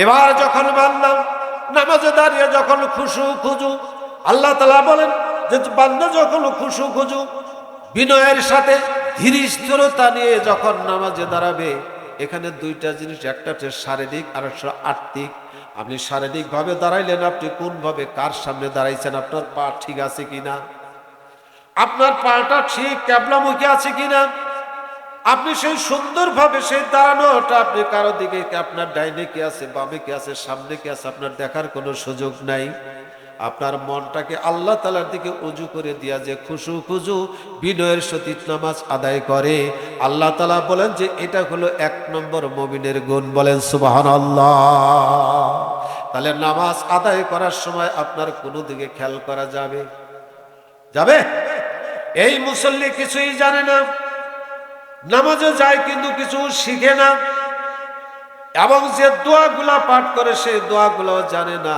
এবার যখন মানলাম, নামাজে দাঁড়িয়ে যখন খুশু খুজু, আল্লাহ তাআলা বলেন যে বান্দা যখন খুশু খুজু বিনয়ের সাথে ধীরস্থিরতা নিয়ে যখন নামাজে দাঁড়াবে, এখানে দুইটা জিনিস, একটা হচ্ছে শারীরিক আর একটা আত্মিক। আপনি শারীরিক ভাবে দাঁড়াইলেন, আপনি কোন ভাবে কার সামনে দাঁড়াইছেন, আপনার পা ঠিক আছে কিনা, আপনার পাটা ঠিক ক্যাবলামুখী আছে কিনা, আপনি সেই সুন্দরভাবে সেই দাঁড়ানোটা আপনি কারো দিকে, আপনার ডাইনে কি আছে, বামে কি আছে, সামনে কি আছে, আপনার দেখার কোনো সুযোগ নাই। আপনার মনটাকে আল্লাহ তাআলার দিকে উজু করে দিয়া যে খুশু খুজু বিনয়ের সহিত নামাজ আদায় করে, আল্লাহ তাআলা বলেন যে এটা হলো 1 নম্বর মুমিনের গুণ। বলেন সুবহানাল্লাহ। তাহলে নামাজ আদায় করার সময় আপনার কোনো দিকে খেয়াল করা যাবে? যাবে? এই মুসল্লি কিছুই জানে না, নামাজে যায় কিন্তু কিছু শিখে না, এবং যে দোয়াগুলা পাঠ করে সেই দোয়াগুলো জানে না,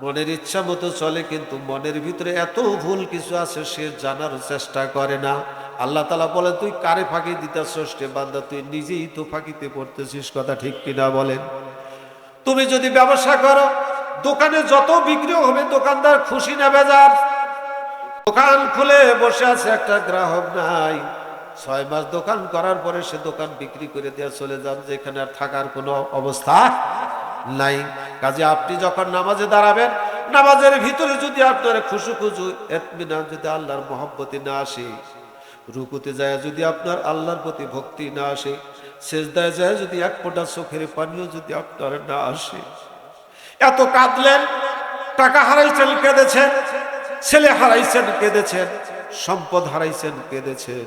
মনের ইচ্ছা মতো চলে, কিন্তু মনের ভিতরে এত ভুল কিছু আছে সে জানার চেষ্টা করে না। আল্লাহ তাআলা বলে তুই কারে ফাঁকি দিতেছস রে বান্দা, তুই নিজেই তো ফাঁকিতে পড়তেছিস। কথা ঠিক কিনা বলেন? তুমি যদি ব্যবসা করো, দোকানে যত বিক্রি হবে দোকানদার খুশি না বেজার? দোকান খুলে বসে আছে, একটা গ্রাহক নাই, 6 মাস দোকান করার পরে সে দোকান বিক্রি করে দিয়ে চলে যান, যেখানে আর থাকার কোনো অবস্থা নাই। কাজে আপনি যখন নামাজে দাঁড়াবেন, নামাজের ভিতরে যদি আপনার খুশু খুশু ইতমিনান যদি আল্লাহর মহব্বতে না আসে, রুকুতে যায় যদি আপনার আল্লাহর প্রতি ভক্তি না আসে, সেজদায় যায় যদি এক ফোঁটা চোখের পানিও যদি আপনার না আসে, এত কাঁদলেন, টাকা হারাইছেন কেঁদেছেন, ছেলে হারাইছেন কেঁদেছেন, সম্পদ হারাইছেন কেঁদেছেন,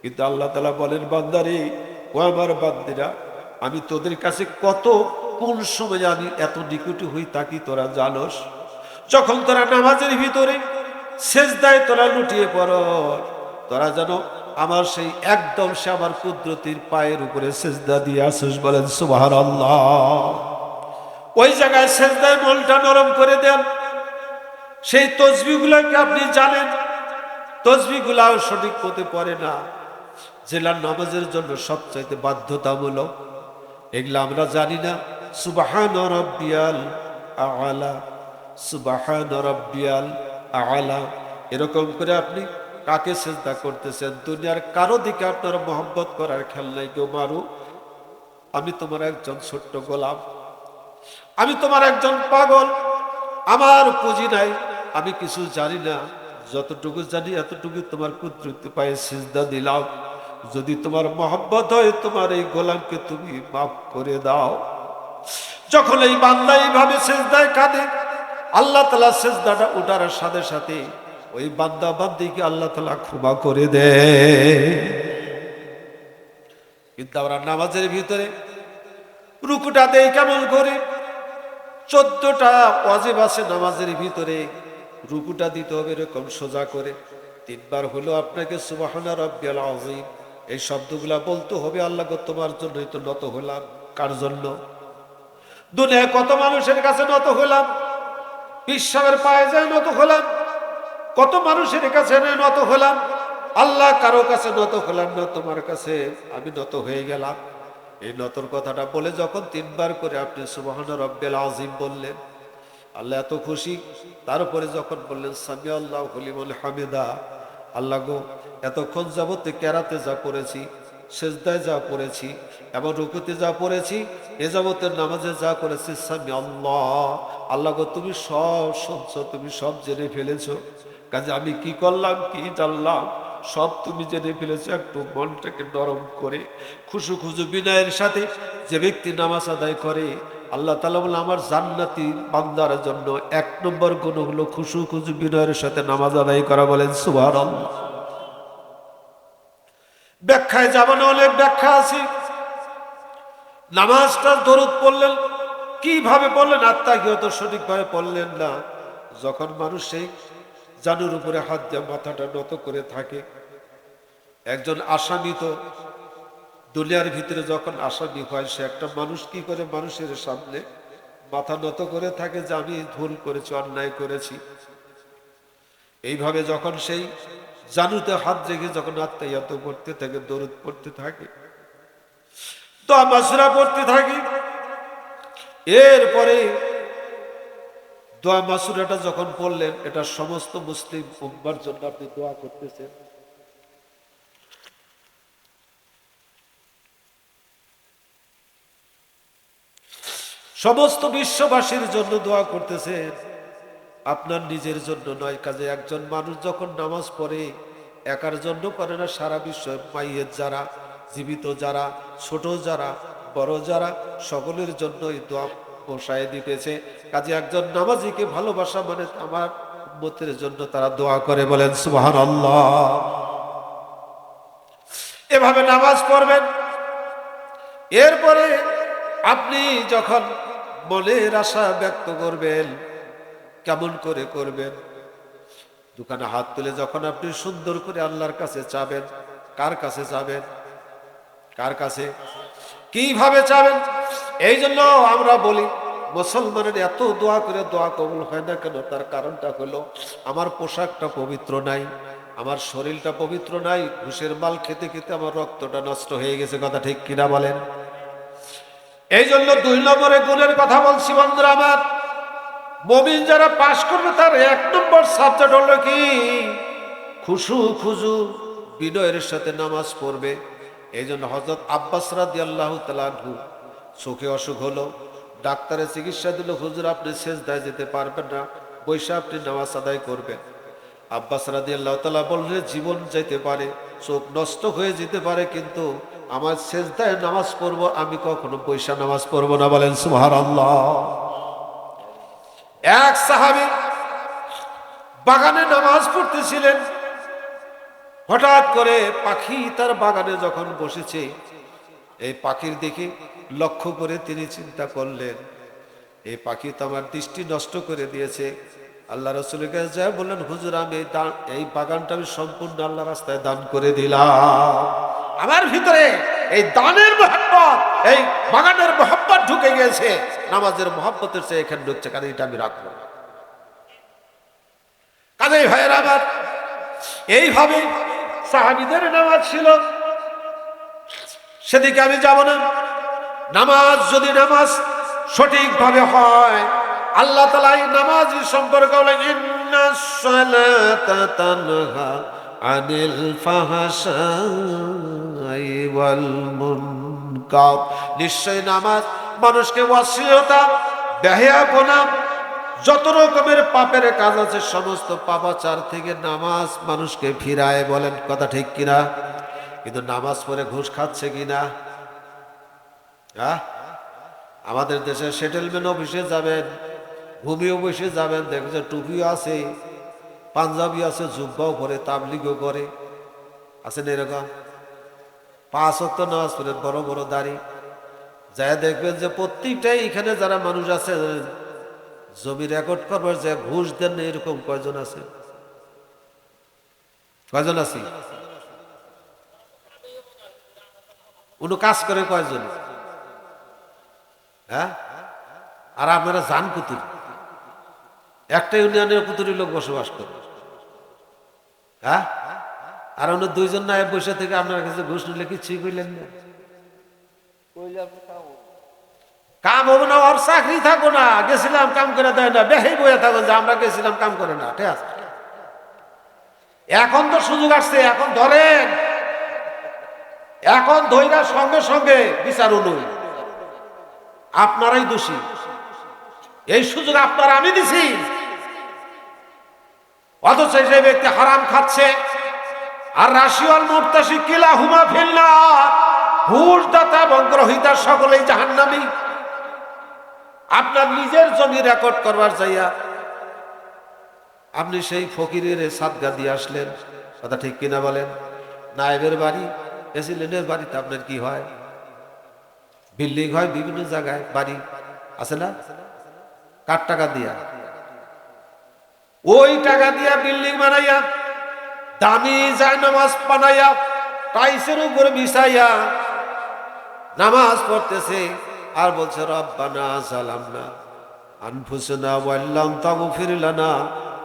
কিন্তু আল্লাহ তাআলা বলেন বান্দারে, ও আমার বান্দিরা, আমি তোদের কাছে কত কোন সময় আমি এত নিকটে হই তা কি তোরা জানোস? যখন তোরা নামাজের ভিতরে সেজদায় তোরা লুটিয়ে পড়, তোরা জানো আমার সেই একদম সে আমার কুদরতির পায়ের উপরে সেজদা দিয়ে আসিস। বলেন সুবহানাল্লাহ। ওই জায়গায় সেজদায় মনটা নরম করে দেন, সেই তসবিহগুলোকে আপনি জানেন, তসবিহগুলাও সঠিক পথে পড়ে না, যেগুলা নামাজের জন্য সবচাইতে বাধ্যতামূলক, এগুলা আমরা জানি না। সুবহান রাব্বিয়াল আ'লা, সুবহান রাব্বিয়াল আ'লা, এরকম করে আপনি কাকে সিজদা করতেছেন? দুনিয়ার কারো দিকে আপনার মহব্বত করার খেয়াল নাই। কেউ মারু, আমি তোমার একজন ছোট্ট গোলাম, আমি তোমার একজন পাগল, আমার পুঁজি নাই, আমি কিছু জানি না, যতটুকু জানি এতটুকু তোমার কুদরতি পায়ে সিজদা দিলাম। যদি তোমার মহব্বত হয় তোমার এই গোলামকে তুমি মাফ করে দাও। যখন এই বান্দা এইভাবে সিজদায় কাঁদে, আল্লাহ তাআলা সিজদাটা উঠার সাথে সাথে ওই বান্দা বান্দিকে আল্লাহ তাআলা ক্ষমা করে দেয়। কিন্তু আমরা নামাজের ভিতরে রুকুটা দেই কেমন করে? 14টা ওয়াজিব আছে নামাজের ভিতরে, রুকুটা দিতে হবে এরকম সোজা করে। 3 বার হলো আপনাকে সুবহান রাব্বিয়াল আযীম এই শব্দগুলা বলতে হবে। আল্লাহ গো তোমার জন্যই তো নত হলাম। কার জন্য? দুনিয়ায় কত মানুষের কাছে নত হলাম, ঈশ্বরের পায়ে যায় নত হলাম, কত মানুষের কাছে নত হলাম, আল্লাহ কারো কাছে নত হলাম না, তোমার কাছে আমি নত হয়ে গেলাম। এই নতর কথাটা বলে যখন 3 বার করে আপনি সুবহান রাব্বিয়াল আযীম বললেন, আল্লাহ এত খুশি। তারপরে যখন বললেন সামি আল্লাহু লিমান হামিদা, আল্লাহ গো এতক্ষণ যাবতে কেরাতে যা পড়েছি, সেজদায় যা পড়েছি, এবং রুকুতে যা পড়েছি, এ যাবতের নামাজে যা করেছি, সামি আল্লাহ, আল্লাহ গো তুমি সব শুনছো, তুমি সব জেনে ফেলেছো। কাজে আমি কি করলাম কি জানলাম সব তুমি জেনে ফেলেছো। একটু মনটাকে নরম করে খুশু খুশু বিনয়ের সাথে যে ব্যক্তি নামাজ আদায় করে, আল্লাহ তাআলা বলে আমার জান্নাতি বান্দার জন্য 1 নম্বর গুণ হলো খুশু খুশু বিনয়ের সাথে নামাজ আদায় করা। বলেন সুবহানাল্লাহ। ব্যাখ্যায় যাব না, অনেক ব্যাখ্যা আছে। নামাজটা দরুদ পড়লেন, কিভাবে পড়লেন? আত্মাহিয়াত সঠিকভাবে পড়লেন না। যখন মানুষ সেই জানুর উপরে হাত দিয়ে মাথাটা নত করে থাকে, একজন আসামি তো দুনিয়ার ভিতরে যখন আসামি হয়, সে একটা মানুষ কি করে মানুষের সামনে মাথা নত করে থাকে যে আমি ভুল করেছি, অন্যায় করেছি। এইভাবে যখন সেই জানুতে হাত রেখে যখন আত্মাহিয়াত পড়তে থাকে, দরুদ পড়তে থাকে, দোয়া মাসুরা পড়তে থাকি, এরপরে দোয়া মাসুরাটা যখন পড়লেন, এটা সমস্ত মুসলিম উম্মার জন্য আপনি দোয়া করতেছেন। সমস্ত বিশ্ববাসীর জন্য দোয়া করতেছেন, আপনার নিজের জন্য নয়। কাজে একজন মানুষ যখন নামাজ পড়ে একার জন্য করে না, সারা বিশ্ব মাইয়ের যারা জীবিত, যারা ছোট, যারা বড়, যারা সকলের জন্যই দোয়া বসায় দিতেছে। কাজে একজন নামাজিকে ভালোবাসা মানে আমার উম্মতের জন্য তারা দোয়া করে। বলেন সুবহানাল্লাহ। এভাবে নামাজ পড়বেন। এরপরে আপনি যখন মনের আশা ব্যক্ত করবেন, কেমন করে করবেন? দুখানা হাত তুলে যখন আপনি সুন্দর করে আল্লাহর কাছে চাবেন। কার কাছে চাবেন? কার কাছে? কিভাবে চাবেন? এই জন্য আমরা বলি মুসলমানের এত দোয়া করে দোয়া কবুল হয় না কেন? তার কারণটা হলো আমার পোশাকটা পবিত্র নাই, আমার শরীরটা পবিত্র নাই, ঘুষের মাল খেতে খেতে আমার রক্তটা নষ্ট হয়ে গেছে। কথা ঠিক কিনা বলেন? এই জন্য 2 নম্বরে গুণের কথা বলছি বন্ধুরা আমার। মুমিন যারা পাশ করবে তার 1 নম্বর সাবজেক্ট হলো কি? খুশু খুজু বিনয়ের সাথে নামাজ পড়বে। এই জন্য হযরত আব্বাস রাদিয়াল্লাহু তাআলা আনহু চোখে অসুখ হলো, ডাক্তারের চিকিৎসা দিল, হুজুর আপনি সেজদায় যেতে পারবেন না, বৈশা আপনি নামাজ আদায় করবেন। আব্বাস রাদিয়াল্লাহু তাআলা বললেন জীবন যেতে পারে, চোখ নষ্ট হয়ে যেতে পারে, কিন্তু আমার সেজদায় নামাজ পড়বো, আমি কখনো বৈশা নামাজ পড়বো না। বলেন সুবহানাল্লাহ। এক সাহাবী বাগানে নামাজ পড়তেছিলেন, হঠাৎ করে পাখি তার বাগানে যখন বসেছে, এই পাখির দিকে লক্ষ্য করে তিনি চিন্তা করলেন এই পাখি তো আমার দৃষ্টি নষ্ট করে দিয়েছে। আল্লাহ রাসূলের কাছে যায় বললেন, হুজুর আমি এই বাগানটা আমি সম্পূর্ণ আল্লাহ রাস্তায় দান করে দিলাম। আমার ভিতরে এই দানের মহব্বত, এই বাগানের মহব্বত ঢুকে গেছে, নামাজের মহব্বতের চেয়ে এখানে ঢুকছে, কারণ এটা আমি রাখবো। আরে ভাইয়েরা আমার, এইভাবে সাহাবীদের নামাজ ছিল, সেদিকে আমি যাব না। নামাজ যদি নামাজ সঠিকভাবে হয়, আল্লাহ তাআলা এই নামাজের সম্পর্কে বলেন ইন্নাস সালাতা তানহা আনিল ফাহশাই ওয়াল মুনকার, নিশ্চয় নামাজ মানুষকে অশ্লীলতা, বেহায়াপনা, যত রকমের পাপের কাজ আছে সমস্ত পাপাচার থেকে নামাজ মানুষকে ফিরায়। বলেন কথা ঠিক কিনা? কিন্তু নামাজ পড়ে ঘুষ খাচ্ছে কিনা? আমাদের দেশে সেটেলমেন্ট অফিসে যাবেন, ভূমি অফিসে যাবেন, দেখবেন টুপিও আছে, পাঞ্জাবি আছে, জুব্বাও করে, তাবলিগও করে, আছেন এরকম। 5 ওয়াক্ত নামাজ পড়েন, বড় বড় দাড়ি, যাই দেখবেন যে প্রত্যেকটাই এখানে যারা মানুষ আছে জমি রেকর্ড করবার যে ঘুষ দেন না, এরকম কয়জন আছে? কয়জন আছে? উনি কাজ করে কয়জন? হ্যাঁ, আর আপনারা জান কুতুর, একটা ইউনিয়নের কুতুরি লোক বসবাস করে। হ্যাঁ, আর উনি 2 জন নায়েব বসে থেকে আপনার কাছে ঘুষ নিলে কিছুই কইলেন না। কাম হবো না, ওর চাকরি থাকবো না, গেছিলাম কাম করে দেয় না, বেহাই বইয়া থাকো যে আমরা গেছিলাম কাম করে না। ঠিক আছে, এখন তো সুযোগ আসছে, এখন ধরেন, এখন ধইরা সঙ্গে সঙ্গে বিচার অনুযায়ী আপনারাই দোষী। এই সুযোগ আপনার আমি দিছি, অথচ সেই ব্যক্তি হারাম খাচ্ছে। আর রাশিয়াল মুরতাসি কিলা হুমা ফিল্লা, ঘুষদাতা এবং গ্রহীতা সকলেই জাহান্নামী। আপনার নিজের জমি রেকর্ড করবার যাইয়া আপনি সেই ফকিরের সাদগা দিয়ে আসলেন, কথা ঠিক কিনা বলেন? নায়েবের বাড়ি, এসিলেনের বাড়িতে আপনার কি হয়? বিল্ডিং হয়, বিভিন্ন জায়গায় বাড়ি আছে না? কার টাকা দিয়া? ওই টাকা দিয়া বিল্ডিং বানাইয়া, দামি যায় নামাজ বানাইয়া, টাইসের উপরে বিছাইয়া নামাজ পড়তেছে আর বলছে রব্বানা যালামনা আনফুসানা ওয়া ইল্লাম তাগফির লানা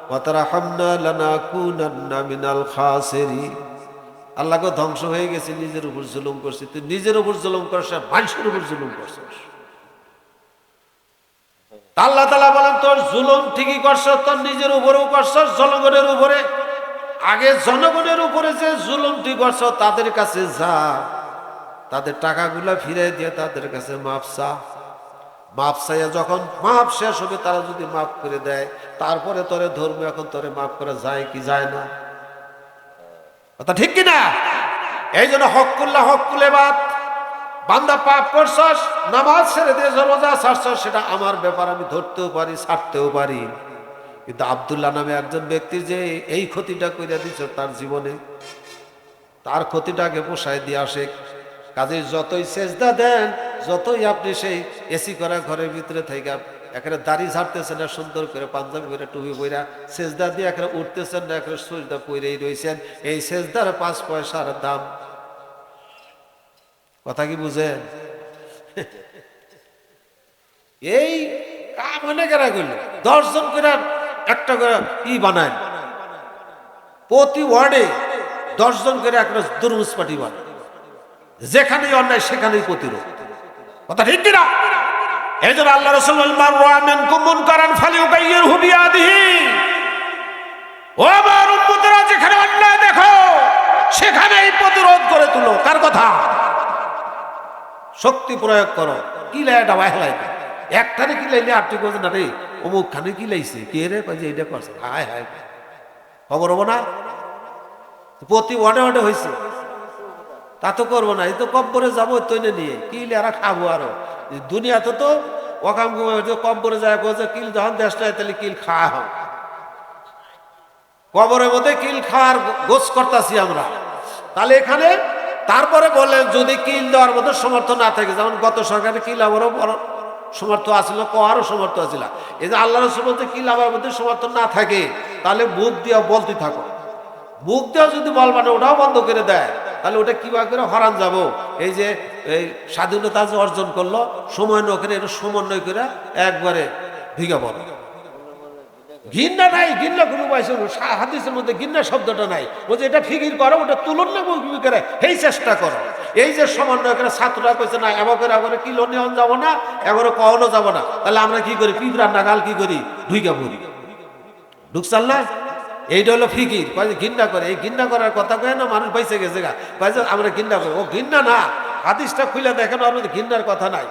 ওয়া তারহামনা লানাকুনান্না মিনাল খাসিরিন। আল্লাহকে ধ্বংস হয়ে গেছে, নিজের উপর জুলুম করছিস। তুই নিজের উপর জুলুম করছিস, মানুষের উপর জুলুম করছিস। আল্লাহ তাআলা বলেন তোর জুলুম ঠিকই করছিস, তোর নিজের উপরেও করছিস, জনগণের উপরে। আগে জনগণের উপরে যে জুলুমটি করছ তাদের কাছে যা, তাদের টাকাগুলা ফিরাই দিয়ে তাদের কাছে মাপ চা। মাপ চাইয়া যখন মাপ শেষ হবে, তারা যদি মাফ করে দেয়, তারপরে তোরে ধর্ম। এখন তোরে মাফ করা যায় কি যায় না? কথা ঠিক কিনা? এই জন্য হকুল্লাহ হকুলে বাদ, বান্দা পাপ করছস, নামাজ ছেড়ে দিয়ে রোজা ছাড়ছস, সেটা আমার ব্যাপার, আমি ধরতেও পারি, ছাড়তেও পারি। কিন্তু আব্দুল্লাহ নামে একজন ব্যক্তির যে এই ক্ষতিটা কইরা দিচ্ছে তার জীবনে, তার ক্ষতিটাকে পোষায় দিয়ে আসে। কাজে যতই সেজদা দেন, যতই আপনি সেই এসি করা ঘরের ভিতরে থেকে একেবারে দাড়ি ঝাড়তেছেন না, সুন্দর করে পাঞ্জাবি করে টুপি পইরা সেজদা দিয়ে একেবারে উঠতেছেন না, একেবারে সেজদা পইরেই রয়েছেন, এই সেজদার 5 পয়সার দাম। কথা কি বুঝেন? এই কাম অনেকেরা করল, 10 জন করে একটা করে ই বানায়, প্রতি ওয়ার্ডে 10 জন করে একটা দুরুস পার্টি বানায়, যেখানেই অন্যায় সেখানেই প্রতিরোধ। কথা ঠিক কিনা? এই জন্য আল্লাহ রাসূল মান রাআ মিনকুম মুনকারান ফালিয়ুগাইয়িরহু বিয়াদিহি, ও আমার উম্মতরা, যেখানে অন্যায় দেখো সেখানেই প্রতিরোধ করে তুলো। কার কথা? শক্তি প্রয়োগ করো। কি লাইটা বাইলাই, একটারে কি লাইলে আপনি বলছেন না রে অমুক খানে কি লাইছে, কে রে কয় যে এটা করছে, হায় হায় খবর হবো না? প্রতি ওয়ার্ডে ওয়ার্ডে হয়েছে, তা তো করবো না, এই তো কব্বরে যাবো তৈনে নিয়ে কিল এরা খাবো। আরো দুনিয়াতে তো ওখান কব্বরে যায় বলছে কিল যখন দেশ নেয় তাহলে কিল খাওয়া হবে, কবরের মধ্যে কিল খাওয়ার গোছ করতেছি আমরা। তাহলে এখানে তারপরে বললেন যদি কিল দেওয়ার মধ্যে সমর্থ না থাকে, যেমন গত সরকারে কিল আমারও সমর্থ আসছিল, কোয়ারও সমর্থ আসছিল, এই যে আল্লাহ রাসূল বলতে কিল আমার মধ্যে সমর্থন না থাকে, তাহলে মুখ দিয়া বলতে থাকো। মুখ দেওয়া যদি বলবা না, ওটাও বন্ধ করে দেয়, তাহলে ওটা কিভাবে করে হরান যাব? এই যে এই স্বাধীনতা যে অর্জন করলো, সময় নয় করে এটা সমন্বয় করে একবারে ভিগা বলো, ঘৃণা নাই, ঘৃণা কোনো পাইছে হাদিসের মধ্যে ঘৃণা শব্দটা নাই। বলছে এটা ফিকির করো, ওটা তুলনা করে এই চেষ্টা করো। এই যে সমন্বয় করে ছাত্ররা কইছে না এবার করে আবার কিলো নেওয়া যাবো না, এবারে কখনো যাবো না, তাহলে আমরা কি করি? পিঁপড়ার নাগাল কি করি? ঢুইকা পড়ি। ঢুকছাল না? এইটা হলো ফিকির। কয় যে ঘৃণা করে, এই ঘৃণা করার কথা কয় না, মানুষ বাইসে গেছে গা, কয় যে আমরা ঘৃণা করি। ও ঘৃণা না, হাদিসটা খুলে দেখেন, ওর মধ্যে ঘৃণার কথা নাই।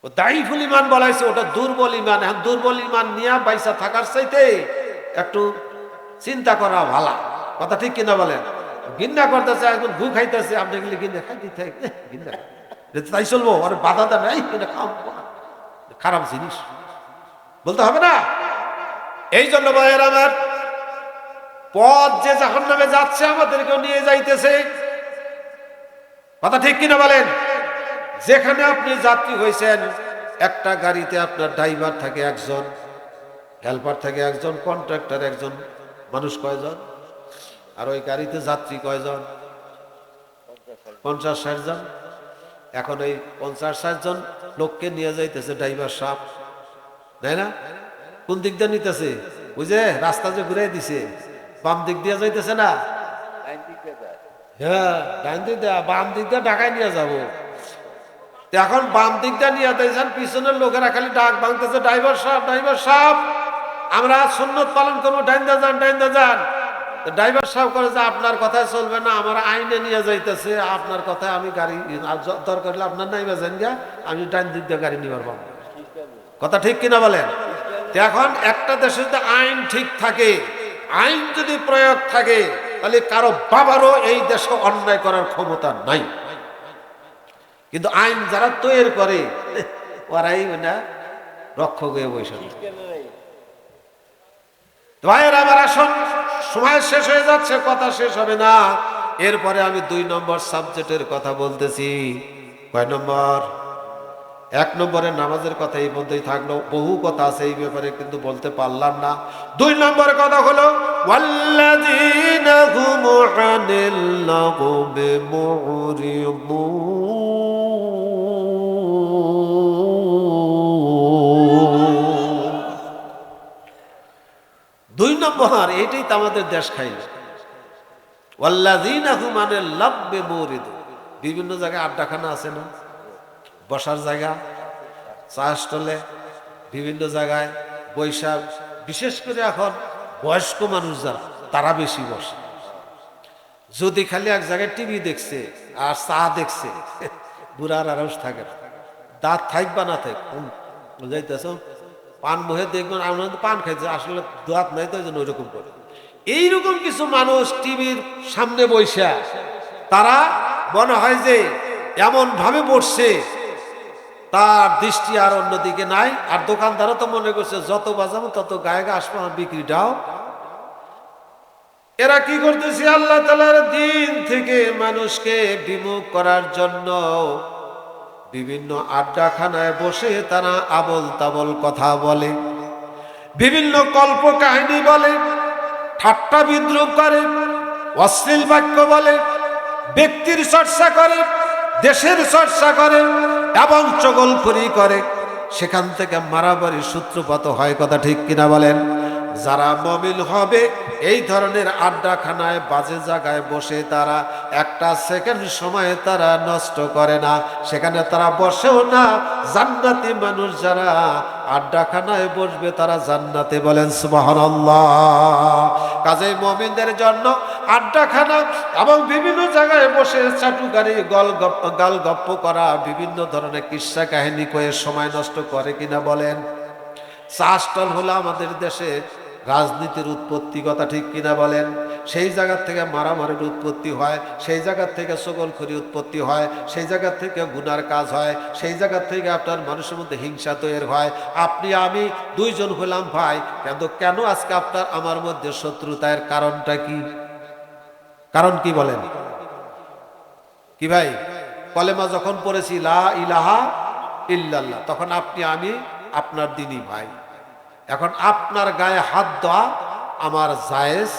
ও দাইফুল ইমান বলাইছে, ওটা দুর্বল ইমান। এখন দুর্বল ইমান নিয়ে বাইসা থাকার চাইতে একটু চিন্তা করা ভালো। কথা ঠিক কিনা বলেন? ঘৃণা করতেছে, একজন ঘু খাইতেছে, আপনি গেলে ঘৃণা খাইতে থাকে, ঘৃণা তাই চলবো, আর বাধা দেন নাই, খারাপ জিনিস বলতে হবে না। এই জন্য ভাইয়ের আমার, পথ যে জাহান্নামে যাচ্ছে আমাদেরকেও নিয়ে যাইতেছে। কথা ঠিক কিনা বলেন? যেখানে আপনি যাত্রী হয়েছেন, একটা গাড়িতে আপনার ড্রাইভার থাকে একজন, হেল্পার থাকে একজন, কন্ট্রাক্টর একজন, মানুষ কয়জন? আর ওই গাড়িতে যাত্রী কয়জন? 50-60 জন। এখন এই 50-60 জন লোককে নিয়ে যাইতেছে ড্রাইভার সাহেব, তাই না? কোন দিক দিয়ে নিতেছে? বুঝে রাস্তা যে ঘুরে দিছে, বাম দিক দিয়ে যাইতেছে না? হ্যাঁ, ডান দিক দিয়ে, বাম দিক দিয়ে ঢাকায় নিয়ে যাবো। এখন বাম দিকটা নিয়ে দিয়েছেন, পিছনের লোকেরা খালি ডাক ভাঙতেছে, ড্রাইভার সাহেব, ড্রাইভার সাহেব, আমরা সুন্নত পালন করবো, ডাইন্দা যান, ডাইন্দা যান। ড্রাইভার সাহেব করে যে আপনার কথায় চলবে না, আমার আইনে নিয়ে যাইতেছে, আপনার কথায় আমি গাড়ি দরকার হলে আপনার নাইবা যান গা, আমি ডাইন দিক দিয়ে গাড়ি নিবার পাবো। কথা ঠিক কিনা বলেন? এখন একটা দেশে যদি আইন ঠিক থাকে, আইন যদি প্রয়োগ থাকে, তাহলে কারো বাবারও এই দেশে অন্যায় করার ক্ষমতা নাই। কিন্তু আইন যারা তৈরি করে, ওরাই না রক্ষক হয়ে বসে। ভাইয়ের আমার আসন, সময় শেষ হয়ে যাচ্ছে, কথা শেষ হবে না। এরপরে আমি 2 নম্বর সাবজেক্টের কথা বলতেছি। কয় নম্বর? 1 নম্বরের নামাজের কথা এই মধ্যেই থাকলো, বহু কথা আছে এই ব্যাপারে কিন্তু বলতে পারলাম না। 2 নম্বরের কথা হলো ওয়াল্লাযীনা হুম আনিল লাগবি মুরিদুন। 2 নম্বর, এটাই তো আমাদের দেশ খাইল। ওয়াল্লাযীনা হুম আনিল লাগবি মুরিদুন। বিভিন্ন জায়গায় আড্ডাখানা আছে না, বসার জায়গা, চা স্টলে, বিভিন্ন জায়গায় বৈশাখ, বিশেষ করে এখন বয়স্ক মানুষ যারা, তারা বেশি বসে। যদি খালি এক জায়গায় টিভি দেখছে আর চা দেখছে, বুড়ার আরস থাকে না, দাঁত থাকবা না থাক, বুঝাইতেছ, পান মুহে দেখবেন আমরা পান খাইছে, আসলে দাঁত নাই তো, ওই ওইরকম করে। এইরকম কিছু মানুষ টিভির সামনে বৈশা, তারা মনে হয় যে এমন ভাবে বসছে, তার দৃষ্টি আর অন্যদিকে নাই। আর দোকানদারও তো মনে করছে যত বাজাবো তত গায়ে গা আসবো, বিক্রিটাও। এরা কি করতেছে? আল্লাহ তাআলার দিন থেকে মানুষকে বিমুখ করার জন্য বিভিন্ন আড্ডাখানায় বসে তারা আবল তাবল কথা বলে, বিভিন্ন কল্প কাহিনী বলে, ঠাট্টা বিদ্রুপ করে, অশ্লীল বাক্য বলে, ব্যক্তির চর্চা করে, দেশের চর্চা করে এবং চগলখড়ি করে। সেখান থেকে মারামারি সূত্রপাত হয়। কথা ঠিক কিনা বলেন? যারা মুমিন হবে, এই ধরনের আড্ডাখানায়, বাজে জায়গায় বসে তারা একটা সেকেন্ড সময় তারা নষ্ট করে না, সেখানে তারা বসেও না। জান্নাতি মানুষ যারা আড্ডাখানায় বসবে, তারা জান্নাতে। বলেন সুবহানাল্লাহ। কাজেই মুমিনদের জন্য আড্ডাখানা এবং বিভিন্ন জায়গায় বসে চাটুকারি, গাল গপ্প করা, বিভিন্ন ধরনের কিস্সা কাহিনী কয়ে সময় নষ্ট করে কিনা বলেন? চা স্টল হলো আমাদের দেশে রাজনীতির উৎপত্তি। কথা ঠিক কিনা বলেন? সেই জায়গা থেকে মারামারির উৎপত্তি হয়, সেই জায়গা থেকে চগলখড়ি উৎপত্তি হয়, সেই জায়গা থেকে গুনার কাজ হয়, সেই জায়গা থেকে আপনার মানুষের মধ্যে হিংসা তৈরি হয়। আপনি আমি 2 জন হলাম ভাই, কিন্তু কেন আজকে আপনার আমার মধ্যে শত্রুতার কারণটা কি? কারণ কি বলেন? কি ভাই? কলেমা যখন পড়েছি লা ইলাহা ইল্লাল্লাহ, তখন আপনি আমি আপনার দিনই ভাই। এখন আপনার গায়ে হাত দেওয়া আমার জায়েজ।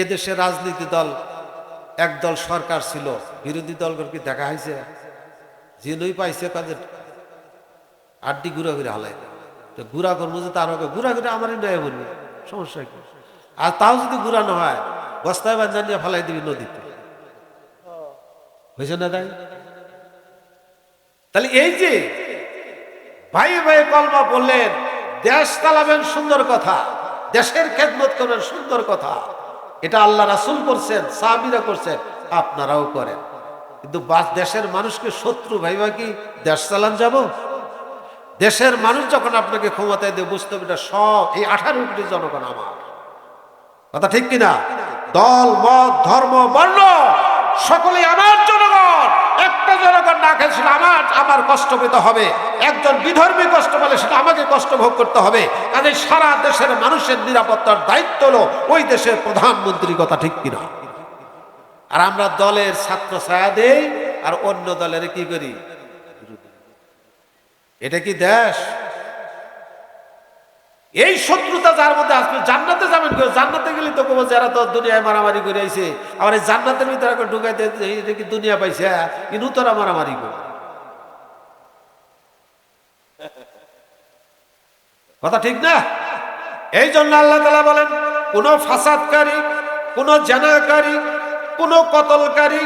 এদেশে রাজনীতি দল, একদল সরকার ছিল, বিরোধী দলগুলোকে দেখা হয়েছে, যিনি পাইছে কাজে আড্ডি ঘুরে ঘুরে হালাই। গুড়া করবো যে তার গুড়া করে আমারই নেয় বলবি, সমস্যা কি? আর তাও যদি গুড়া না হয় বস্তায় বান্ধা নিয়ে ফেলাই দিবি নদীতে, হয়েছে না তাই? তাহলে এই যে ভাই ভাই কলমা বললেন, দেশ চালাবেন সুন্দর কথা, দেশের খেদমত করবেন সুন্দর কথা, এটা আল্লাহ রাসূল করছেন, সাহাবীরা করছেন, আপনারাও করেন। কিন্তু দেশের মানুষকে শত্রু ভাইবা কি দেশ চালান যাব? দেশের মানুষ যখন আপনাকে ক্ষমতায় দিয়ে বুঝতে হবে এটা সব এই 18 কোটি জনগণ আমার, কথা ঠিক কিনা? দল মত ধর্ম বর্ণ সকলেই আমার জনগণ। একটা জনগণ না খেলে সেটা আমার কষ্ট পেতে হবে, একজন বিধর্মী কষ্ট পেলে সেটা আমাকে কষ্ট ভোগ করতে হবে। কাজে সারা দেশের মানুষের নিরাপত্তার দায়িত্ব হলো ওই দেশের প্রধানমন্ত্রী, কথা ঠিক কিনা? আর আমরা দলের ছাত্র ছায়া দেই আর অন্য দলের কি করি? এটা কি দেশ? এই শত্রুতা যার মধ্যে আসবে, জান্নাতে যাবেন কেউ, জান্নাতে গেলে তো কবো যারা তো দুনিয়ায় মারামারি করে আইছে, আবার এই জান্নাতের ভিতরে এখন ঢুকাইতে এটা কি দুনিয়া পাইছে? কিন্তু তোরা মারামারি করে, কথা ঠিক না? এই জন্য আল্লাহ তাআলা বলেন, কোন ফাসাদকারী, কোন জানাকারী, কোন কতলকারী,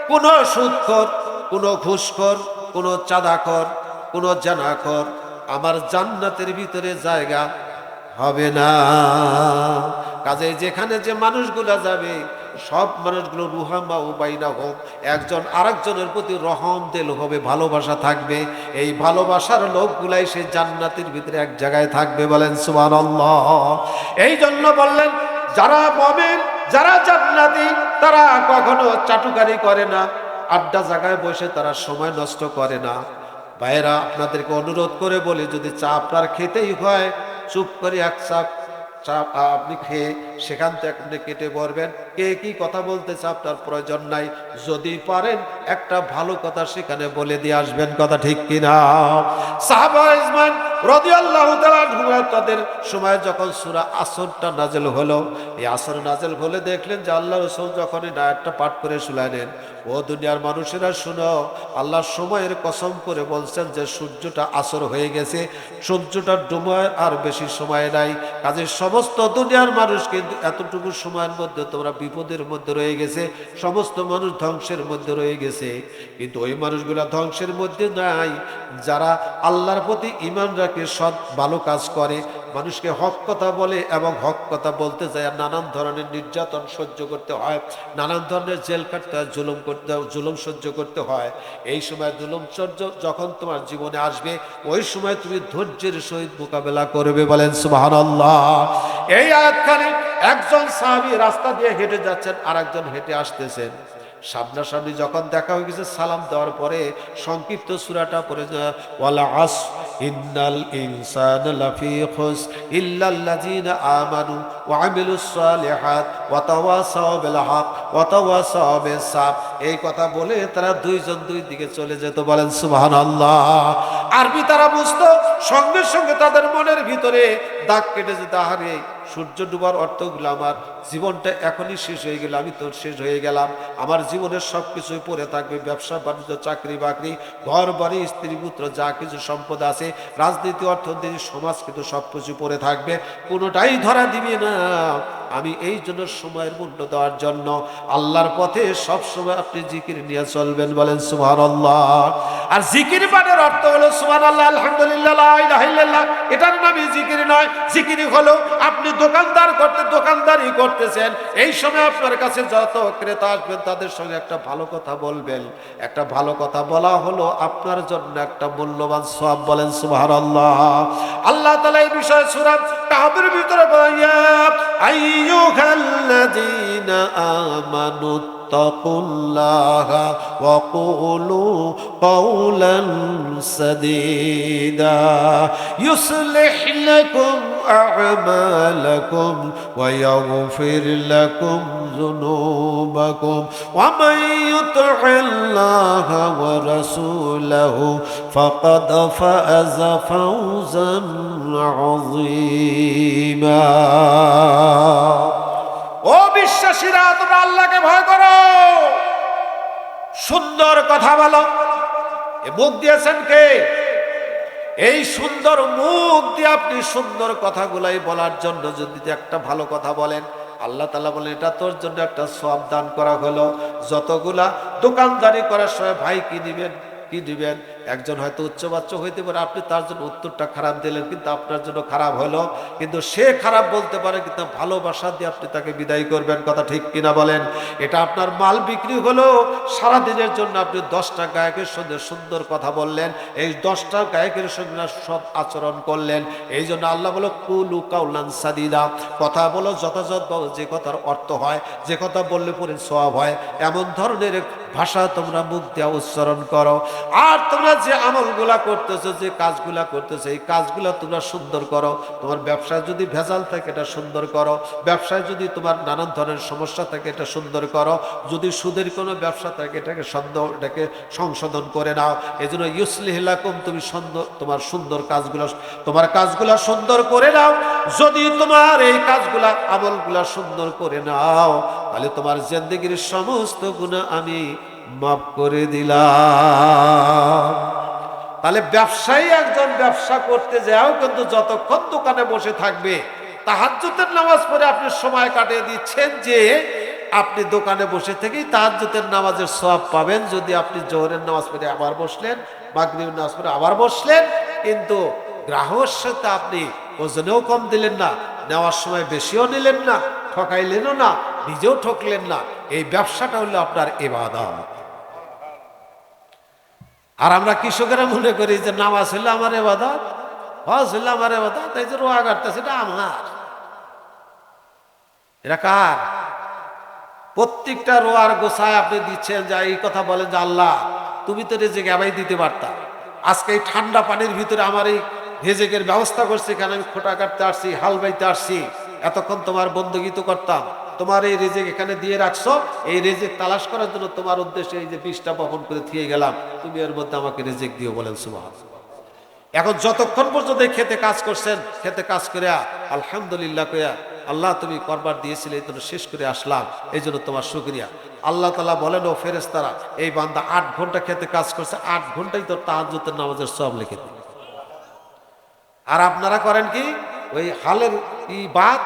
কোন সুদখোর, কোন ঘুষখোর, কোন চাঁদাখোর, কোন জানাখোর আমার জান্নাতের ভিতরে জায়গা হবে না। কাজে যেখানে যে মানুষগুলা যাবে সব মানুষগুলো রুহামা ও বাইনা হোক, একজন আরেকজনের প্রতি রহম দিল হবে, ভালোবাসা থাকবে। এই ভালোবাসার লোকগুলাই সে জান্নাতের ভিতরে এক জায়গায় থাকবে, বলেন সুবহানাল্লাহ। এই জন্য বললেন যারা মুমিন, যারা জান্নাতি, তারা কখনো চাটুকারি করে না, আড্ডা জায়গায় বসে তারা সময় নষ্ট করে না। ভাইয়েরা, আপনাদেরকে অনুরোধ করে বলি, যদি চা আপনার খেতেই হয় চুপ করে এক চাপ চা আপনি খেয়ে সেখান থেকে আপনি কেটে পড়বেন। কে কি কথা বলতেছে আপনার প্রয়োজন নাই, যদি পারেন একটা ভালো কথা সেখানে বলে দিয়ে আসবেন, কথা ঠিক কিনা? সাহাবা ইজমান রাদিয়াল্লাহু তাআলা তাদের সময় যখন সূরা আসরটা নাযিল হলো, এই আসর নাযিল হলে দেখলেন যে আল্লাহ রাসূল যখন এই আয়াতটা পাঠ করে শুনালেন, ও দুনিয়ার মানুষেরা শুনো, আল্লাহ সময়ের কসম করে বলছেন যে সূর্যটা আসর হয়ে গেছে, সূর্যটা ডুবার আর বেশি সময় নাই। কাজে সমস্ত দুনিয়ার মানুষ কিন্তু এতটুকু সময়ের মধ্যে তোমরা বিপদের মধ্যে রয়ে গেছে, সমস্ত মানুষ ধ্বংসের মধ্যে রয়ে গেছে। কিন্তু ওই মানুষগুলা ধ্বংসের মধ্যে নাই যারা আল্লাহর প্রতি ঈমান রাখে, সৎ ভালো কাজ করে, মানুষকে হক কথা বলে এবং হক কথা বলতে যায়। নানান ধরনের নির্যাতন সহ্য করতে হয়, নানান ধরনের জেল কাটতে হয়, জুলুম করতে হয়, জুলুম সহ্য করতে হয়। এই সময় জুলুম সহ্য যখন তোমার জীবনে আসবে, ওই সময় তুমি ধৈর্যের সহিত মোকাবেলা করবে, বলেন সুবহানাল্লাহ। এই আয়াতখানে একজন সাহাবী রাস্তা দিয়ে হেঁটে যাচ্ছেন, আর একজন হেঁটে আসতেছেন। সামনাসামনি যখন দেখা হয়ে গেছে, সালাম দেওয়ার পরে সংক্ষিপ্ত সূরাটা পড়ে যায়, ওয়ালা আস ইন্নাল ইনসানা লাফি খুস ইল্লাল্লাযিনা আমানু ওয়া আমিলুস সালিহাত ওয়া তাওয়াসাউ বিল হক ওয়া তাওয়াসাউ বিস সাবর। এই কথা বলে তারা দুইজন দুই দিকে চলে যেত, বলেন সুবহানাল্লাহ। আরবি তারা বুঝতো, সঙ্গে সঙ্গে তাদের মনের ভিতরে দাগ কেটে যেত, আহারে সূর্য ডুবার অর্থগুলো আমার জীবনটা এখনই শেষ হয়ে গেল, আমি তো শেষ হয়ে গেলাম, আমার জীবনের সব কিছুই পড়ে থাকবে, ব্যবসা বাণিজ্য, চাকরি বাকরি, ঘর বাড়ি, স্ত্রী পুত্র, যা কিছু সম্পদ আছে, রাজনীতি, অর্থনীতি, সমাজ, কিন্তু সব কিছু পড়ে থাকবে, কোনোটাই ধরা দিবে না। আমি এই জন্য সময়ের মূল্য দেওয়ার জন্য আল্লাহর পথে সব সময় আপনি জিকির নিয়ে চলবেন, বলেন সুবহানাল্লাহ। আর জিকির মানের অর্থ হলো সুবহানাল্লাহ, আলহামদুলিল্লাহ, লা ইলাহা ইল্লাল্লাহ, এটার নামই জিকির নয়। জিকির হলো আপনি দোকানদারি করতেছেন, এই সময় আপনার কাছে যত ক্রেতা আসবেন তাদের সঙ্গে একটা ভালো কথা বলবেন। একটা ভালো কথা বলা হলো আপনার জন্য একটা মূল্যবান সওয়াব, বলেন সুবহানাল্লাহ। আল্লাহ তাআলা এই বিষয়ে সূরা কাহফের ভিতরে বলেন, ইয়া আইয়ুহাল্লাযীনা আমানু তাকুল্লাহা ওয়া কুলু কাওলান সাদীদা ইউসলিহ লাকুম আ'মালাকুম ওয়া ইয়াগফির লাকুম যুনুবাকুম ওয়া মান ইউতি'ল্লাহা ওয়া রাসূলাহু ফাকাদ ফাযা ফাওজান আযীমা। ও বিশ্বাসীরা, তোমরা আল্লাহকে ভয় করো, সুন্দর কথা বলো। এ মুখ দিয়েছেন কে? এই সুন্দর মুখ দিয়ে আপনি সুন্দর কথাগুলাই বলার জন্য যদি একটা ভালো কথা বলেন, আল্লাহ তাআলা বলেন এটা তোর জন্য একটা সওয়াব দান করা হলো। যতগুলা দোকানদারি করার সময় ভাই কি দিবেন কি দিবেন, একজন হয়তো উচ্চবাচ্য হইতে পারে, আপনি তার জন্য উত্তরটা খারাপ দিলেন, কিন্তু আপনার জন্য খারাপ হলো, কিন্তু সে খারাপ বলতে পারে, কিন্তু ভালোবাসা দিয়ে আপনি তাকে বিদায় করবেন। কথা ঠিক কিনা বলেন? এটা আপনার মাল বিক্রি হলো, সারাদিনের জন্য আপনি 10টা গায়কের সঙ্গে সুন্দর কথা বললেন, এই 10টা গায়কের সঙ্গে সব আচরণ করলেন। এই জন্য আল্লাহ বলো কুলু কাউলান সাদিদা, কথা বলো যথাযথ, যে কথার অর্থ হয়, যে কথা বললে পরে সওয়াব হয়, এমন ধরনের ভাষা তোমরা মুখ দিয়ে উচ্চারণ করো। আর তোমরা যে আমলগুলা করতেছো, যে কাজগুলা করতেছো, এই কাজগুলা তোমরা সুন্দর করো। তোমার ব্যবসায় যদি ভেজাল থাকে এটা সুন্দর করো, ব্যবসায় যদি তোমার নানান ধরনের সমস্যা থাকে এটা সুন্দর করো, যদি সুদের কোনো ব্যবসা থাকে এটাকে সংশোধন করে নাও। এই জন্য ইউসলিহ লাকুম, তুমি তোমার কাজগুলা সুন্দর করে নাও। যদি তোমার এই কাজগুলা আমলগুলা সুন্দর করে নাও, তাহলে তোমার জিন্দেগীর সমস্ত গুনাহ আমি মাফ করে দিলাম। তাহলে ব্যবসায়ী একজন ব্যবসা করতে যাও, কিন্তু যতক্ষণ দোকানে বসে থাকবে, তাহাজ্জুদের নামাজ পড়ে আপনি সময় কাটিয়ে দিচ্ছেন, যে আপনি দোকানে বসে থেকেই তাহাজ্জুদের নামাজের সওয়াব পাবেন। যদি আপনি জোহরের নামাজ পড়ে আবার বসলেন, মাগরিবের নামাজ পড়ে আবার বসলেন, কিন্তু গ্রাহকের সাথে আপনি ওজনেও কম দিলেন না, নেওয়ার সময় বেশিও নিলেন না, ঠকাইলেনও না, নিজেও ঠকলেন না। এই ব্যবসাটা হলো আপনার ইবাদত। আর আমরা কৃষকেরা মনে করি যে নামাজ হইলে আমার ইবাদত, হজ হইলে আমার ইবাদত, এই যে রোয়া কাটতেছে এটা আমার। এটা কার? প্রত্যেকটা রোয়ার গোছায় আপনি দিচ্ছেন, যে এই কথা বলেন যে আল্লাহ তুমি তো রেজেক আমায় দিতে পারতা, আজকে এই ঠান্ডা পানির ভিতরে আমার এই রেজেকের ব্যবস্থা করছি, কারণ আমি খোঁটা কাটতে আসছি, হাল বাইতে আসছি, এতক্ষণ তোমার বন্দগী তো করতাম, তোমার এই রেজেক এখানে দিয়ে রাখছো, এই রেজেক তালাশ করার জন্য তোমার উদ্দেশ্যে এই যে 20টা বপন করে থিয়ে গেলাম, তুমি এর মধ্যে আমাকে রেজেক দিও। বলেন সুবহানাল্লাহ। এখন যতক্ষণ পর্যন্ত খেতে কাজ করছেন, খেতে কাজ করে আলহামদুলিল্লাহ কইয়া আল্লাহ তুমি করবার দিয়েছিলে, এই জন্য শেষ করে আসলাম, এই জন্য তোমার শুকরিয়া। আল্লাহ তাআলা বলেন, ও ফেরেশতারা, এই বান্দা 8 ঘন্টা খেতে কাজ করছে, 8 ঘন্টাই তো তাহাজ্জুদের নামাজের সওয়াব লিখে দিই। আর আপনারা করেন কি, ওই হালের বাদ,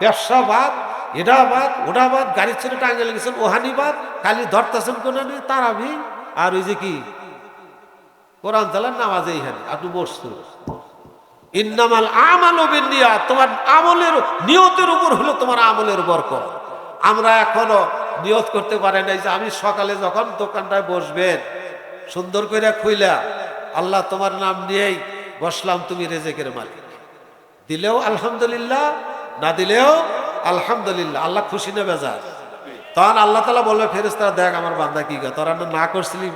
ব্যবসা বাদ, এটা বাদ, ওটা বাদ, গাড়ি ছেড়ে টাঙ্গে লেগেছেন ওহানি বাদ, খালি ধরতেছেন কোন তারাবি, আর ওই যে কি কোরআন চালান নামাজ, এইখানে আপনি বসছেন। ইন্নামাল আমালু বিন্নিয়াত, তোমার আমলের নিয়তের উপর হলো তোমার আমলের বরকত। আমরা এখনো নিয়ত করতে পারি নাই যে আমি সকালে যখন দোকানটায় বসবেন, সুন্দর করে খুইলা আল্লাহ তোমার নাম নিয়েই বসলাম, তুমি রেজেকের মালিক। দিলেও আলহামদুলিল্লাহ, না দিলেও আলহামদুলিল্লাহ। আল্লাহ খুশি না বেজার? তখন আল্লাহ তাআলা বলবে, ফেরেশতারা দেখ আমার বান্দা কি করে, তোরা না করছিলি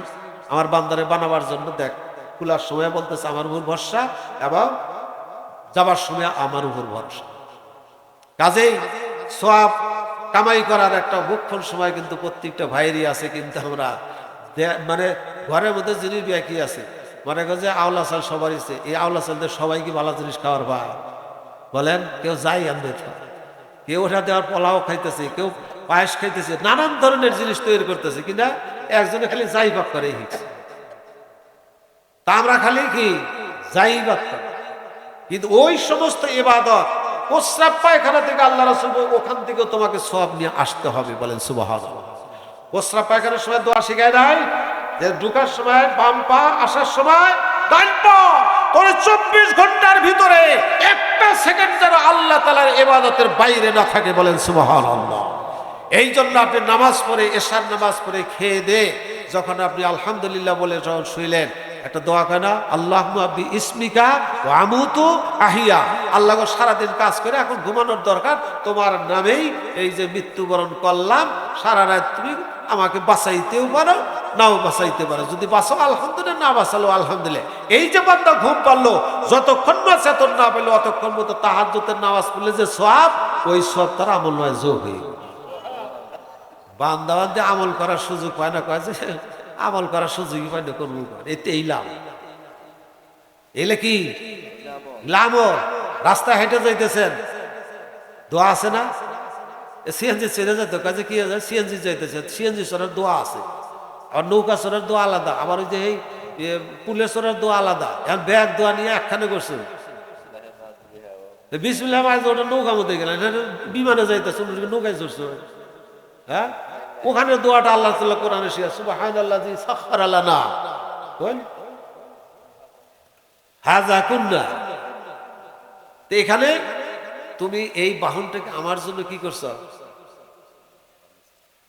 আমার বান্দারে বানাবার জন্য, দেখ খোলার সময় বলতেছে আমার উপর ভরসা, এবং যাবার সময় আমার উপর ভরসা। কাজেই সওয়াব কামাই করার একটা মুখ্যম সময় কিন্তু প্রত্যেকটা ভাইয়েরই আছে, কিন্তু আমরা মানে ঘরের মধ্যে জিনিস একই আছে, মনে করে যে আওলা চাল সবারই আছে, এই আওলা চাল দিয়ে সবাই কি ভালো জিনিস খাওয়ার ভাই বলেন? কেউ যাই আনবে, কেউ ওটা দেওয়ার পোলাও খাইতেছে, কেউ পায়েস খাইতেছে, নানান ধরনের জিনিস তৈরি করতেছে, কিনা একজনে খালি যাই বাক করে হিকছে, তা আমরা খালি কি যাই বাক করে। কিন্তু ওই সমস্ত ইবাদত প্রস্রাব পায়খানা থেকে আল্লাহ রাসূল ওখান থেকে তোমাকে সওয়াব নিয়ে আসতে হবে। বলেন সুবহানাল্লাহ। প্রস্রাব পায়খানার সময় দোয়া শিখায় নাই যে ঢোকার সময় বাম পা, আসার সময় ডান পা, তোরে 24 ঘন্টার ভিতরে একটা সেকেন্ড যেন আল্লাহ তাআলার ইবাদতের বাইরে না থাকে। বলেন সুবহানাল্লাহ। এই জন্য আপনি নামাজ পড়ে, এশার নামাজ পড়ে খেয়ে দে যখন আপনি আলহামদুলিল্লাহ বলে যখন শুইলেন, একটা দোয়া কয় না, আল্লাহুম্মা বিইসমিকা ওয়া আমুতু আহিয়া, আল্লাহ গো সারাদিন কাজ করে এখন ঘুমানোর দরকার, তোমার নামেই এই যে মৃত্যুবরণ করলাম, সারা রাত তুমি আমাকে বাঁচাইতেও পারো, নাও বাঁচাইতে পারো, যদি বাঁচাও আলহামদুলিল্লাহ, না বাঁচালো আলহামদুলিল্লাহ। এই যে বান্দা ঘুম পারলো, যতক্ষণ না চেতন না পেলো অতক্ষণ মতো তাহাজ্জুদের নামাজ পড়লে যে সওয়াব, ওই সওয়াব তার আমল নয় যোগ হয়ে বান্দা বান্দে আমল করার সুযোগ পায় না, কয় যে আমল করার সুযোগই পায় না, করবো এতে এই লাভ, এলে কি লাভ। রাস্তা হেঁটে যাইতেছেন, দোয়া আছে না, সিএনজি ছেড়ে যেত, কাজে কি সিএনজি যাইতেছে, সিএনজি চড়ার দোয়া আছে, আর নৌকা চড়ার দোয়া আলাদা, আবার ওই যে এই পুলেশ্বরের দোয়া আলাদা, এখন ব্যাগ দোয়া নিয়ে একখানে করছে বিসমিল্লাহ মাঝে ওটা নৌকা মধ্যে গেলেন, বিমানে যাইতেছে নৌকায় চড়ছে। হ্যাঁ, ওখানে দোয়াটা আল্লাহ তাআলা কোরআনে শিখা সুবহানাল্লাযী সাখখারা লানা হাযা কুন্না। তো এখানে তুমি এই বাহনটাকে আমার জন্য কি করছো,